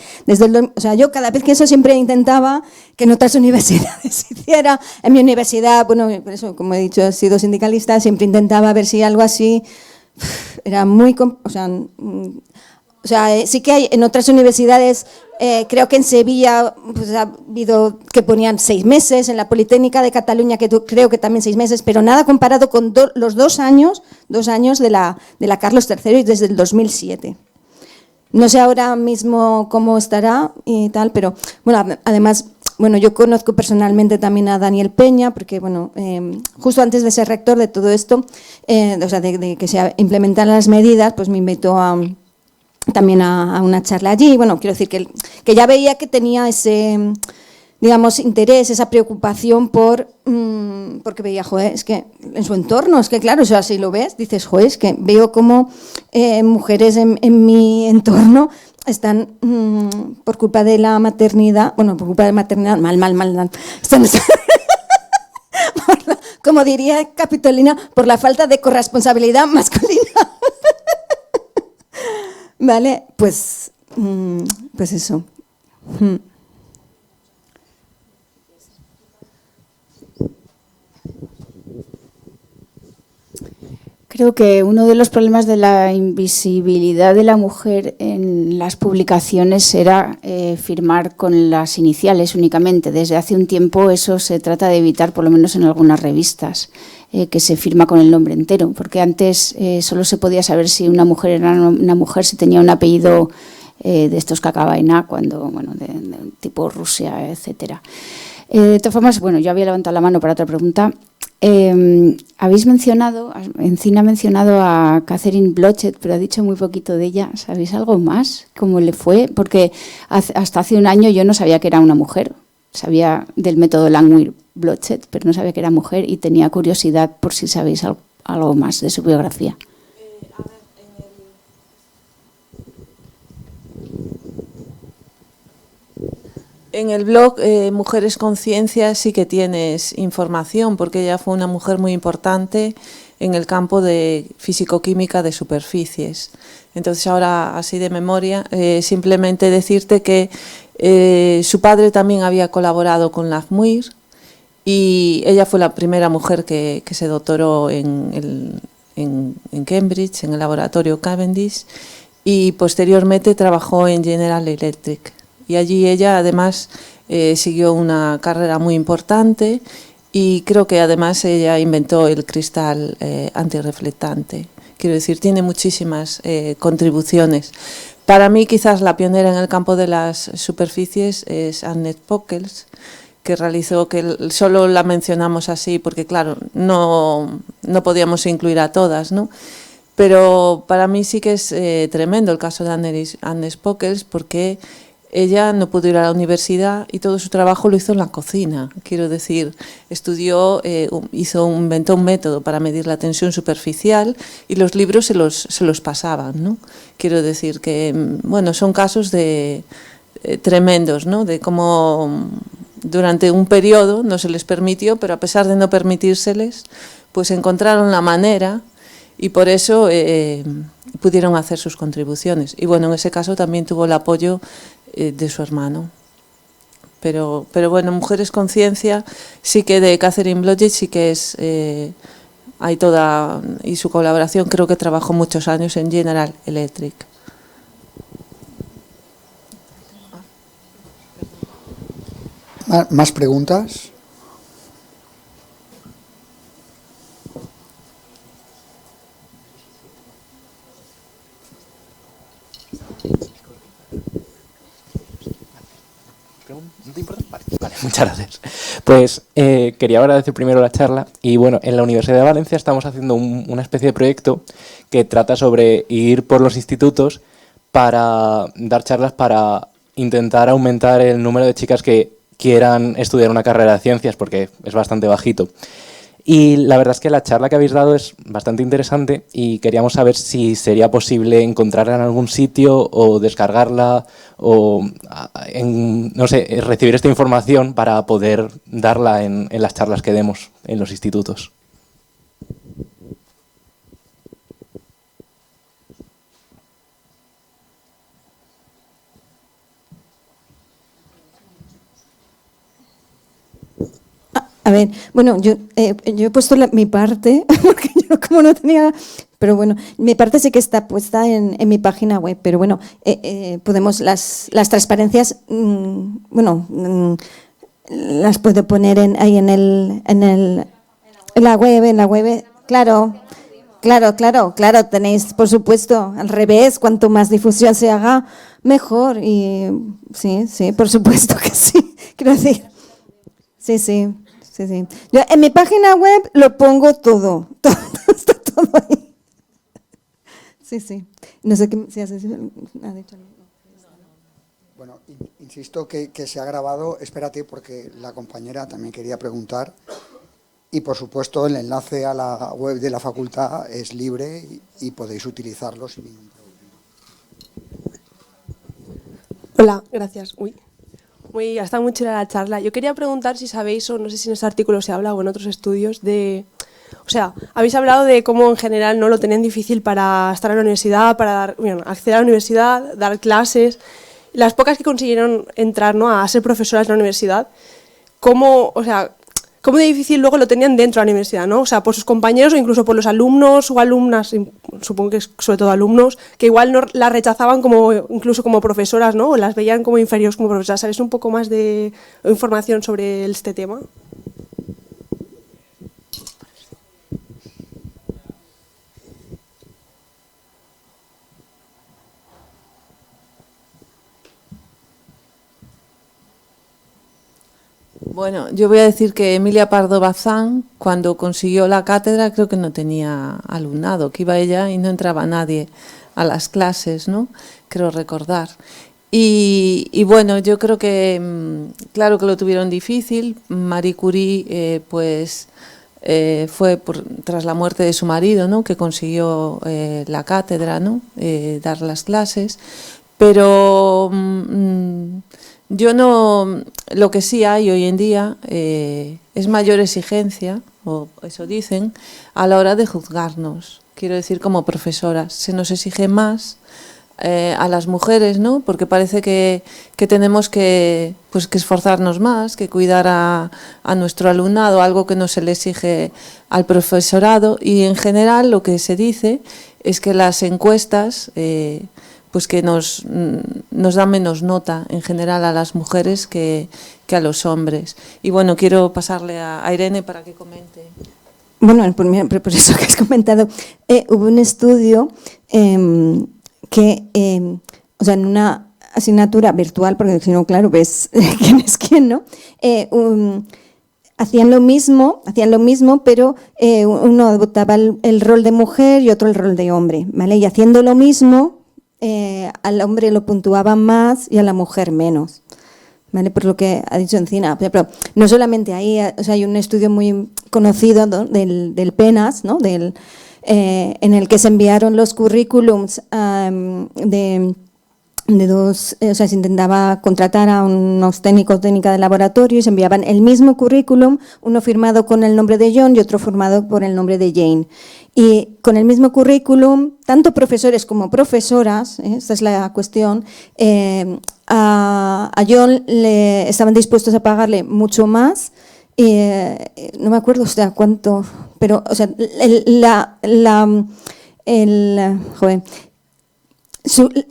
O sea, yo cada vez que eso siempre intentaba que en otras universidades se hiciera. En mi universidad, bueno, por eso, como he dicho, he sido sindicalista, siempre intentaba ver si algo así era muy... O sea, sí que hay en otras universidades, creo que en Sevilla pues, ha habido que ponían 6 meses, en la Politécnica de Cataluña que creo que también 6 meses, pero nada comparado con los 2 años de la Carlos III y desde el 2007. No sé ahora mismo cómo estará y tal, pero bueno, además, bueno, yo conozco personalmente también a Daniel Peña, porque bueno, justo antes de ser rector de todo esto, o sea, de que se implementaran las medidas, pues me invitó también a una charla allí. Bueno, quiero decir que ya veía que tenía ese, digamos, interés, esa preocupación porque veía, joder, es que en su entorno, es que claro, o sea, si lo ves, dices, joder, es que veo como mujeres en mi entorno están, por culpa de la maternidad, mal, están como diría Capitolina, por la falta de corresponsabilidad masculina. Vale, pues eso. Creo que uno de los problemas de la invisibilidad de la mujer en las publicaciones era firmar con las iniciales únicamente. Desde hace un tiempo eso se trata de evitar, por lo menos en algunas revistas, que se firma con el nombre entero, porque antes solo se podía saber si una mujer era una mujer si tenía un apellido de estos que acaba en A, cuando, bueno, de tipo Rusia, etcétera. De todas formas, bueno, yo había levantado la mano para otra pregunta. Habéis mencionado, Encina ha mencionado a Catherine Blodgett, pero ha dicho muy poquito de ella. ¿Sabéis algo más? ¿Cómo le fue? Porque hasta hace un año yo no sabía que era una mujer. Sabía del método Langmuir-Blodgett, pero no sabía que era mujer y tenía curiosidad por si sabéis algo más de su biografía. En el blog Mujeres Conciencia sí que tienes información, porque ella fue una mujer muy importante en el campo de físico-química de superficies. Entonces ahora, así de memoria, simplemente decirte que su padre también había colaborado con Langmuir y ella fue la primera mujer que se doctoró en Cambridge, en el laboratorio Cavendish. y posteriormente trabajó en General Electric. Y allí ella además siguió una carrera muy importante y creo que además ella inventó el cristal antirreflectante. Quiero decir, tiene muchísimas contribuciones. Para mí quizás la pionera en el campo de las superficies es Annette Pockels, que realizó, que solo la mencionamos así porque claro, no podíamos incluir a todas, ¿no? Pero para mí sí que es tremendo el caso de Annette Pockels, porque ella no pudo ir a la universidad y todo su trabajo lo hizo en la cocina. Quiero decir, estudió, inventó un método para medir la tensión superficial y los libros se los pasaban, ¿no? Quiero decir que, bueno, son casos tremendos, ¿no? De cómo durante un periodo no se les permitió, pero a pesar de no permitírseles, pues encontraron la manera y por eso pudieron hacer sus contribuciones. Y bueno, en ese caso también tuvo el apoyo de su hermano. Pero bueno, Mujeres con Ciencia, sí que de Catherine Blodgett sí que es, hay toda, y su colaboración creo que trabajó muchos años en General Electric. ¿Más preguntas? Vale, muchas gracias. Pues quería agradecer primero la charla y bueno, en la Universidad de Valencia estamos haciendo una especie de proyecto que trata sobre ir por los institutos para dar charlas para intentar aumentar el número de chicas que quieran estudiar una carrera de ciencias porque es bastante bajito. Y la verdad es que la charla que habéis dado es bastante interesante y queríamos saber si sería posible encontrarla en algún sitio o descargarla o, no sé, recibir esta información para poder darla en las charlas que demos en los institutos. A ver, bueno, yo he puesto mi parte, porque yo como no tenía, pero bueno, mi parte sí que está puesta en mi página web, pero bueno, podemos, las transparencias, las puedo poner ahí en la web, claro, tenéis, por supuesto, al revés, cuanto más difusión se haga, mejor, y sí, por supuesto que sí, quiero decir, sí. Yo en mi página web lo pongo todo está todo ahí. Sí. No sé qué si has dicho algo. Bueno, insisto que se ha grabado, espérate porque la compañera también quería preguntar y por supuesto el enlace a la web de la facultad es libre y podéis utilizarlo sin ningún problema. Hola, gracias. Está muy chula la charla. Yo quería preguntar si sabéis, o no sé si en este artículo se habla o en otros estudios, habéis hablado de cómo en general no lo tenían difícil para estar en la universidad, para acceder a la universidad, dar clases. Las pocas que consiguieron entrar, ¿no?, a ser profesoras en la universidad, cómo de difícil luego lo tenían dentro de la universidad, ¿no? O sea, por sus compañeros o incluso por los alumnos o alumnas, supongo que sobre todo alumnos, que igual no las rechazaban incluso como profesoras, ¿no? O las veían como inferiores como profesoras. ¿Sabéis un poco más de información sobre este tema? Bueno, yo voy a decir que Emilia Pardo Bazán, cuando consiguió la cátedra, creo que no tenía alumnado, que iba ella y no entraba nadie a las clases, ¿no? Creo recordar. Y bueno, yo creo que, claro que lo tuvieron difícil. Marie Curie, fue tras la muerte de su marido, ¿no?, que consiguió la cátedra, ¿no?, dar las clases, pero lo que sí hay hoy en día es mayor exigencia, o eso dicen, a la hora de juzgarnos. Quiero decir, como profesoras, se nos exige más a las mujeres, ¿no?, porque parece que tenemos que esforzarnos más, que cuidar a nuestro alumnado, algo que no se le exige al profesorado. Y en general lo que se dice es que las encuestas pues que nos da menos nota en general a las mujeres que a los hombres. Y bueno, quiero pasarle a Irene para que comente. Bueno, por eso que has comentado, hubo un estudio que, o sea, en una asignatura virtual, porque si no, claro, ves quién es quién, ¿no? Hacían lo mismo, pero uno adoptaba el rol de mujer y otro el rol de hombre, ¿vale? Y haciendo lo mismo, al hombre lo puntuaban más y a la mujer menos, ¿vale? Por lo que ha dicho Encina. Pero no solamente ahí, o sea, hay un estudio muy conocido, ¿no?, del PENAS, ¿no?, en el que se enviaron los currículums de dos, o sea, se intentaba contratar a unos técnicos, técnica de laboratorio, y se enviaban el mismo currículum, uno firmado con el nombre de John y otro firmado por el nombre de Jane. Y con el mismo currículum, tanto profesores como profesoras, esta es la cuestión, a John le estaban dispuestos a pagarle mucho más, no me acuerdo, o sea, cuánto, pero, o sea,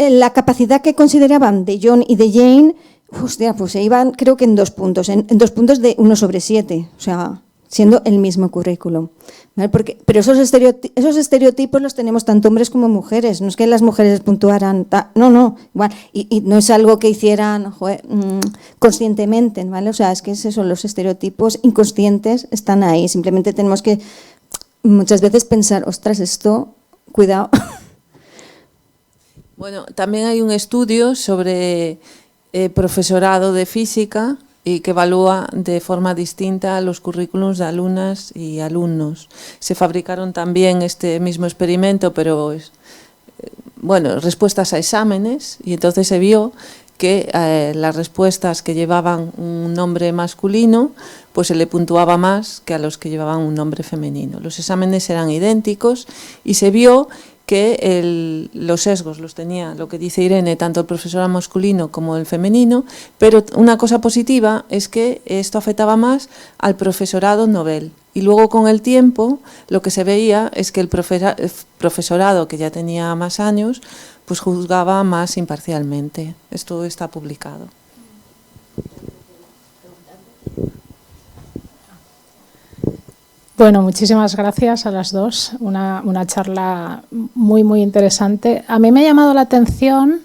la capacidad que consideraban de John y de Jane, hostia, pues se iban, creo que en 2 puntos, en 2 puntos de 1/7, o sea, siendo el mismo currículum, ¿vale? Pero esos estereotipos los tenemos tanto hombres como mujeres, no es que las mujeres puntuaran, no, igual, y no es algo que hicieran conscientemente, ¿vale? O sea, es que son los estereotipos inconscientes, están ahí, simplemente tenemos que muchas veces pensar, ostras, esto, cuidado. Bueno, también hay un estudio sobre profesorado de física y que evalúa de forma distinta los currículums de alumnas y alumnos. Se fabricaron también este mismo experimento, pero bueno, respuestas a exámenes, y entonces se vio que las respuestas que llevaban un nombre masculino, pues se le puntuaba más que a los que llevaban un nombre femenino. Los exámenes eran idénticos y se vio que los sesgos los tenía, lo que dice Irene, tanto el profesorado masculino como el femenino, pero una cosa positiva es que esto afectaba más al profesorado novel. Y luego con el tiempo lo que se veía es que el profesorado que ya tenía más años, pues juzgaba más imparcialmente. Esto está publicado. Bueno, muchísimas gracias a las dos. Una charla muy, muy interesante. A mí me ha llamado la atención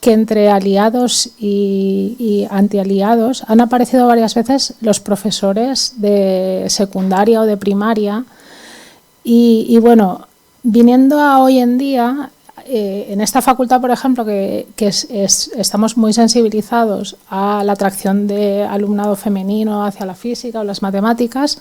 que entre aliados y antialiados han aparecido varias veces los profesores de secundaria o de primaria. Y bueno, viniendo a hoy en día, en esta facultad, por ejemplo, que estamos muy sensibilizados a la atracción de alumnado femenino hacia la física o las matemáticas,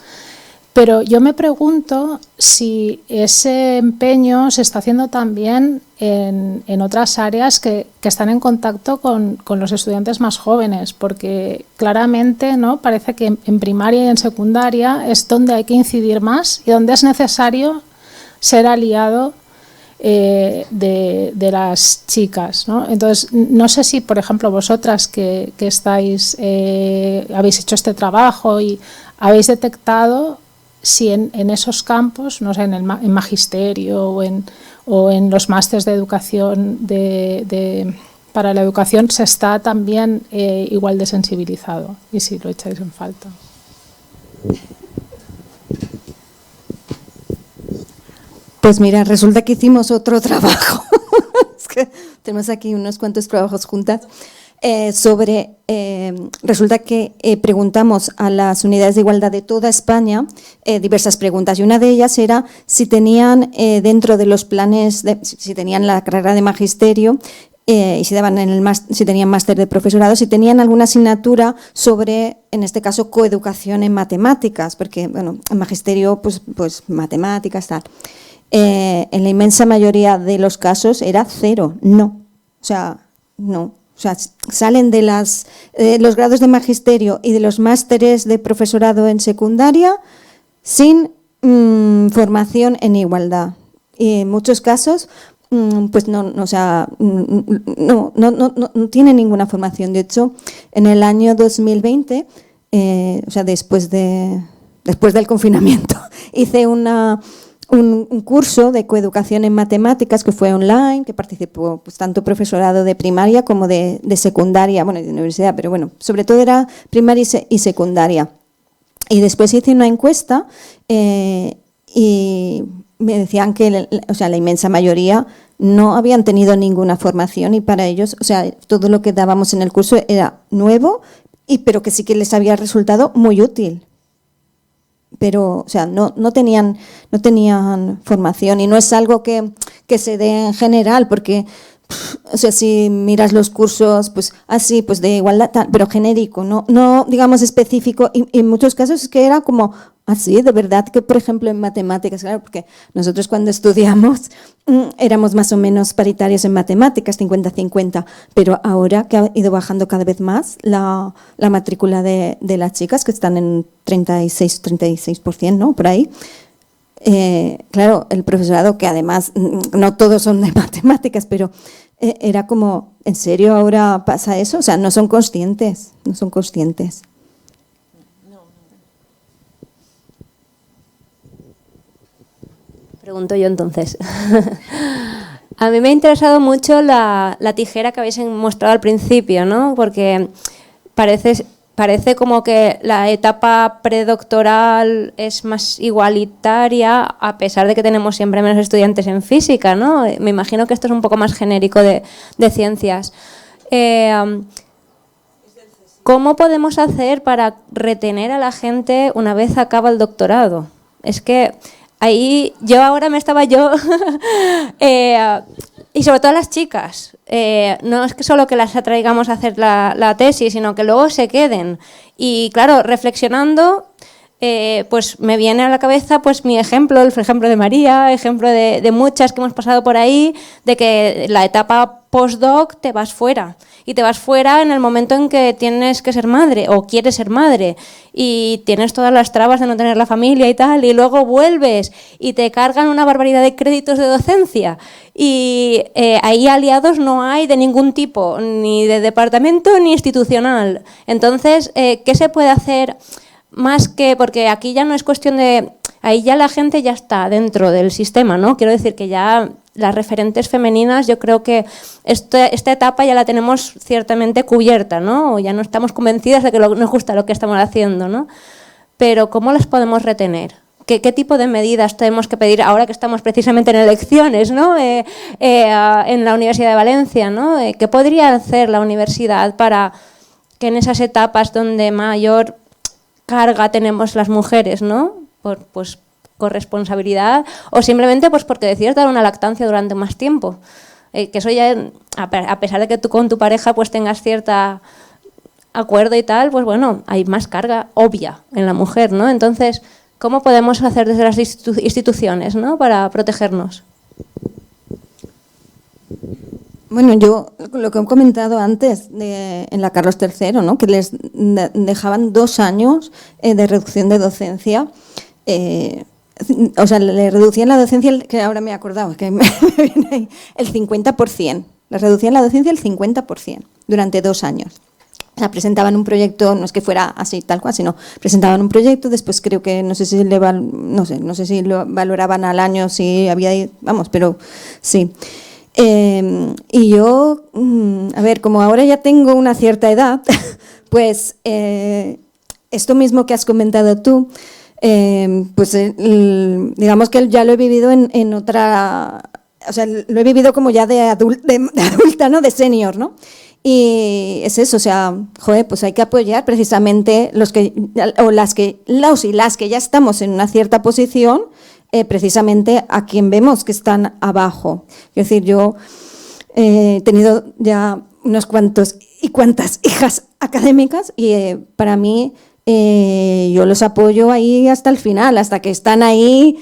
pero yo me pregunto si ese empeño se está haciendo también en otras áreas que están en contacto con los estudiantes más jóvenes, porque claramente, ¿no?, parece que en primaria y en secundaria es donde hay que incidir más y donde es necesario ser aliado de las chicas, ¿no? Entonces, no sé si, por ejemplo, vosotras que estáis, habéis hecho este trabajo y habéis detectado si en esos campos, no sé, en magisterio o en los másteres de educación para la educación se está también igual de sensibilizado, y si lo echáis en falta. Pues mira, resulta que hicimos otro trabajo, es que tenemos aquí unos cuantos trabajos juntas, resulta que preguntamos a las unidades de igualdad de toda España diversas preguntas, y una de ellas era si tenían dentro de los planes, si tenían la carrera de magisterio y si tenían máster de profesorado, si tenían alguna asignatura sobre, en este caso, coeducación en matemáticas, porque bueno, en magisterio pues matemáticas, tal. En la inmensa mayoría de los casos era 0, no. O sea, salen de los grados de magisterio y de los másteres de profesorado en secundaria sin formación en igualdad. Y en muchos casos, pues no tienen ninguna formación. De hecho, en el año 2020, o sea, después del confinamiento, hice una un curso de coeducación en matemáticas que fue online, que participó pues, tanto profesorado de primaria como de secundaria, bueno, de universidad, pero bueno, sobre todo era primaria y secundaria. Y después hice una encuesta y me decían que la inmensa mayoría no habían tenido ninguna formación y para ellos, o sea, todo lo que dábamos en el curso era nuevo, pero que sí que les había resultado muy útil. Pero, o sea, no tenían formación y no es algo que se dé en general, porque, o sea, si miras los cursos, pues así, pues de igualdad, pero genérico, no digamos específico, y en muchos casos es que era como así, de verdad, que por ejemplo en matemáticas, claro, porque nosotros cuando estudiamos éramos más o menos paritarios en matemáticas, 50-50, pero ahora que ha ido bajando cada vez más la matrícula de las chicas, que están en 36%, ¿no? Por ahí. Claro, el profesorado, que además no todos son de matemáticas, pero era como, ¿en serio ahora pasa eso? O sea, no son conscientes. Pregunto yo entonces. A mí me ha interesado mucho la tijera que habéis mostrado al principio, ¿no? Porque parece como que la etapa predoctoral es más igualitaria, a pesar de que tenemos siempre menos estudiantes en física, ¿no? Me imagino que esto es un poco más genérico de ciencias. ¿Cómo podemos hacer para retener a la gente una vez acaba el doctorado? Es que ahí ahora me estaba y sobre todo las chicas, no es que solo que las atraigamos a hacer la tesis, sino que luego se queden. Y claro, reflexionando, pues me viene a la cabeza pues mi ejemplo, el ejemplo de María, ejemplo de muchas que hemos pasado por ahí, de que la etapa postdoc te vas fuera. Y te vas fuera en el momento en que tienes que ser madre o quieres ser madre y tienes todas las trabas de no tener la familia y tal, y luego vuelves y te cargan una barbaridad de créditos de docencia y ahí aliados no hay de ningún tipo, ni de departamento ni institucional. Entonces, ¿qué se puede hacer más que...? Porque aquí ya no es cuestión de... Ahí ya la gente ya está dentro del sistema, ¿no? Quiero decir que ya las referentes femeninas, yo creo que esta etapa ya la tenemos ciertamente cubierta, ¿no? Ya no estamos convencidas de que nos gusta lo que estamos haciendo, ¿no? Pero ¿cómo las podemos retener? ¿Qué tipo de medidas tenemos que pedir ahora que estamos precisamente en elecciones, ¿no? En la Universidad de Valencia, ¿no? ¿Qué podría hacer la universidad para que en esas etapas donde mayor carga tenemos las mujeres, ¿no? Pues corresponsabilidad o simplemente pues porque decides dar una lactancia durante más tiempo, que eso ya, a pesar de que tú con tu pareja pues tengas cierta acuerdo y tal, pues bueno, hay más carga obvia en la mujer, ¿no? Entonces, ¿cómo podemos hacer desde las instituciones, ¿no? Para protegernos? Bueno, yo lo que he comentado antes en la Carlos III, ¿no? Que les dejaban 2 años de reducción de docencia. O sea, le reducían la docencia, que ahora me he acordado, que me viene ahí, el 50%. Le reducían la docencia el 50% durante 2 años. O sea, presentaban un proyecto, no es que fuera así tal cual, sino presentaban un proyecto, después creo que, no sé si lo valoraban al año, si había, vamos, pero sí. Y yo, a ver, como ahora ya tengo una cierta edad, pues esto mismo que has comentado tú, pues digamos que ya lo he vivido en otra, o sea, lo he vivido como ya de adulta, ¿no? De senior, ¿no? Y es eso, o sea, joder, pues hay que apoyar precisamente los y las que ya estamos en una cierta posición, precisamente a quien vemos que están abajo. Es decir, yo he tenido ya unos cuantos y cuantas hijas académicas y para mí yo los apoyo ahí hasta el final, hasta que están ahí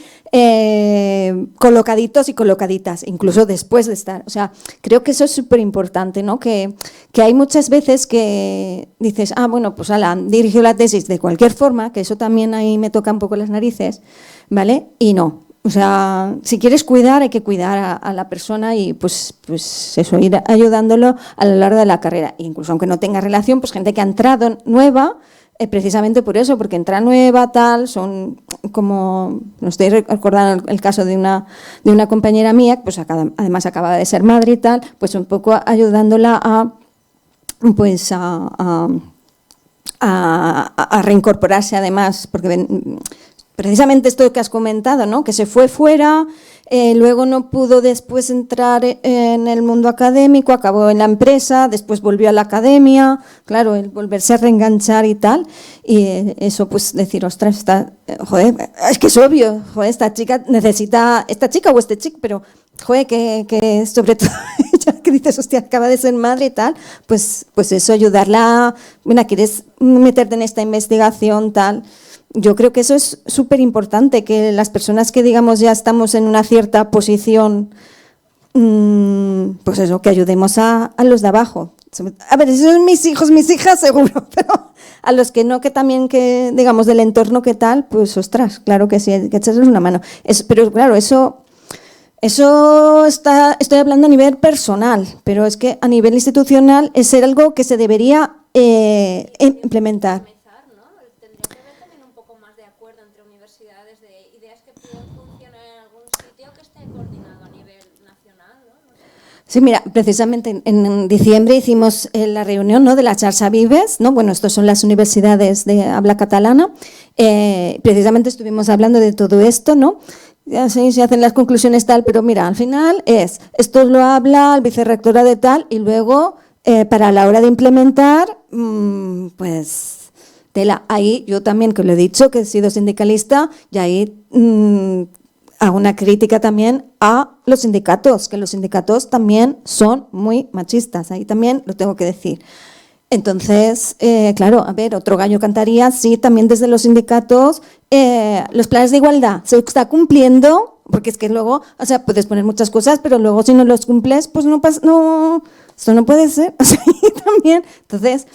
colocaditos y colocaditas, incluso después de estar. O sea, creo que eso es súper importante, ¿no? Que hay muchas veces que dices, bueno, pues han dirigido la tesis de cualquier forma, que eso también ahí me toca un poco las narices, ¿vale? Y no. O sea, si quieres cuidar, hay que cuidar a la persona y pues eso, ir ayudándolo a lo largo de la carrera. E incluso aunque no tenga relación, pues gente que ha entrado nueva, precisamente por eso, porque entra nueva, tal, son como, no estoy recordando el caso de una compañera mía, pues además acaba de ser madre y tal, pues un poco ayudándola a reincorporarse además, porque precisamente esto que has comentado, ¿no? Que se fue fuera, luego no pudo después entrar en el mundo académico, acabó en la empresa, después volvió a la academia, claro, el volverse a reenganchar y tal, y eso pues decir, ostras, joder, es que es obvio, joder, esta chica o este chico, pero joder, que sobre todo ella que dices, hostia, acaba de ser madre y tal, pues eso, ayudarla, bueno, quieres meterte en esta investigación, tal. Yo creo que eso es súper importante, que las personas que, digamos, ya estamos en una cierta posición, pues eso, que ayudemos a los de abajo. A ver, esos son mis hijos, mis hijas, seguro, pero a los que no, que también, que digamos, del entorno, que tal, pues ostras, claro que sí, hay que echarles una mano. Pero claro, eso estoy hablando a nivel personal, pero es que a nivel institucional es algo que se debería implementar. Sí, mira, precisamente en diciembre hicimos la reunión, ¿no?, de la Xarxa Vives, ¿no? Bueno, estas son las universidades de habla catalana. Precisamente estuvimos hablando de todo esto, ¿no? Ya sé, se hacen las conclusiones tal, pero mira, al final esto lo habla el vicerrectora de tal, y luego para la hora de implementar, pues tela. Ahí yo también, que lo he dicho, que he sido sindicalista, y ahí hago una crítica también a los sindicatos, que los sindicatos también son muy machistas, ahí también lo tengo que decir. Entonces, claro, a ver, otro gallo cantaría, sí, también desde los sindicatos, los planes de igualdad se está cumpliendo, porque es que luego, o sea, puedes poner muchas cosas, pero luego si no los cumples, pues no pasa, no, esto no puede ser, o sea, y también, entonces,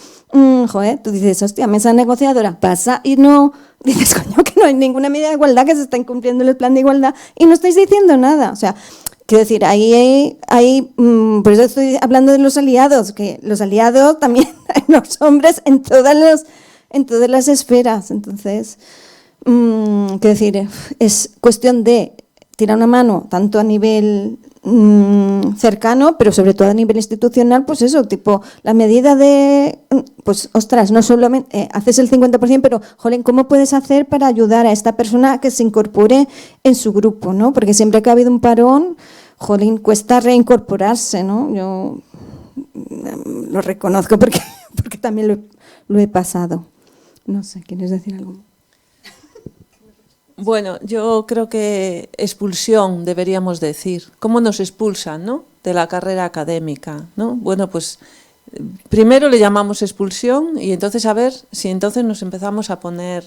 joder, tú dices, hostia, mesa negociadora, pasa y no, dices, coño, que no hay ninguna medida de igualdad, que se está incumpliendo el plan de igualdad y no estáis diciendo nada, o sea, quiero decir, ahí por eso estoy hablando de los aliados, que los aliados también hay los hombres en todas las esferas, entonces, quiero decir, es cuestión de tirar una mano, tanto a nivel cercano, pero sobre todo a nivel institucional, pues eso, tipo, la medida de, pues, ostras, no solamente haces el 50%, pero, jolín, ¿cómo puedes hacer para ayudar a esta persona que se incorpore en su grupo, ¿no? Porque siempre que ha habido un parón, jolín, cuesta reincorporarse, ¿no? Yo lo reconozco porque también lo he pasado. No sé, ¿quieres decir algo? Bueno, yo creo que expulsión deberíamos decir. ¿Cómo nos expulsan, no?, de la carrera académica, ¿no? Bueno, pues primero le llamamos expulsión y entonces a ver si entonces nos empezamos a poner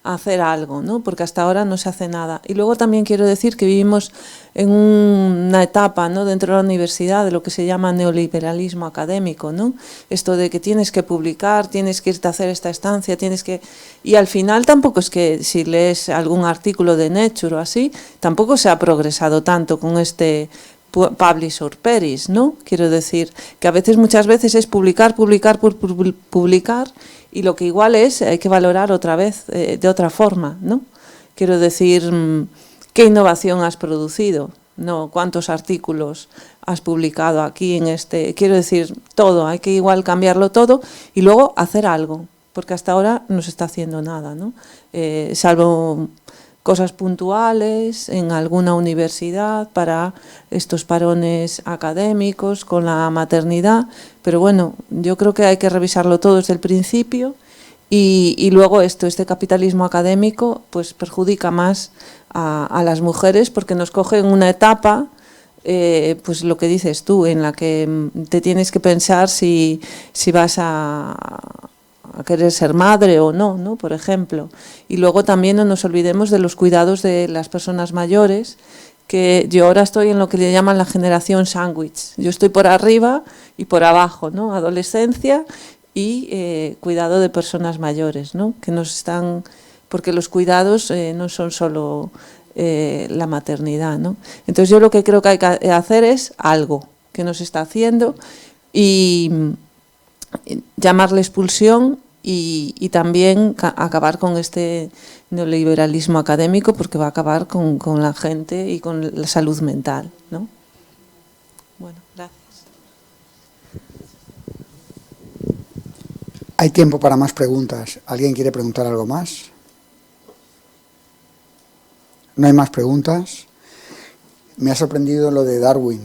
a hacer algo, ¿no? Porque hasta ahora no se hace nada. Y luego también quiero decir que vivimos en una etapa, ¿no?, dentro de la universidad de lo que se llama neoliberalismo académico, ¿no? Esto de que tienes que publicar, tienes que irte a hacer esta estancia, tienes que... Y al final tampoco es que si lees algún artículo de Nature o así, tampoco se ha progresado tanto con este publish or perish, ¿no? Quiero decir que a veces, muchas veces es publicar y lo que igual es, hay que valorar otra vez de otra forma, ¿no? Quiero decir, ¿qué innovación has producido? No, ¿cuántos artículos has publicado aquí en este? Quiero decir, todo, hay que igual cambiarlo todo y luego hacer algo, porque hasta ahora no se está haciendo nada, ¿no? Salvo cosas puntuales en alguna universidad para estos parones académicos con la maternidad, pero bueno, yo creo que hay que revisarlo todo desde el principio y luego este capitalismo académico pues perjudica más a las mujeres porque nos coge en una etapa, pues lo que dices tú, en la que te tienes que pensar si vas a querer ser madre o no, ¿no? Por ejemplo. Y luego también no nos olvidemos de los cuidados de las personas mayores, que yo ahora estoy en lo que le llaman la generación sándwich. Yo estoy por arriba y por abajo, ¿no? Adolescencia y cuidado de personas mayores, ¿no? Que nos están... Porque los cuidados no son solo la maternidad, ¿no? Entonces yo lo que creo que hay que hacer es algo que nos está haciendo y llamarle expulsión y también acabar con este neoliberalismo académico, porque va a acabar con la gente y con la salud mental, ¿no? Bueno, gracias. Hay tiempo para más preguntas. ¿Alguien quiere preguntar algo más? ¿No hay más preguntas? Me ha sorprendido lo de Darwin,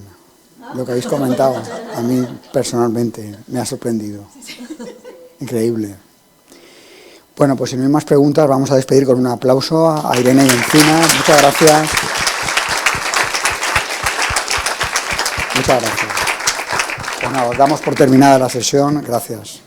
lo que habéis comentado. A mí personalmente me ha sorprendido. Increíble. Bueno, pues si no hay más preguntas, vamos a despedir con un aplauso a Irene y Encina. Muchas gracias. Muchas gracias. Bueno, damos por terminada la sesión. Gracias.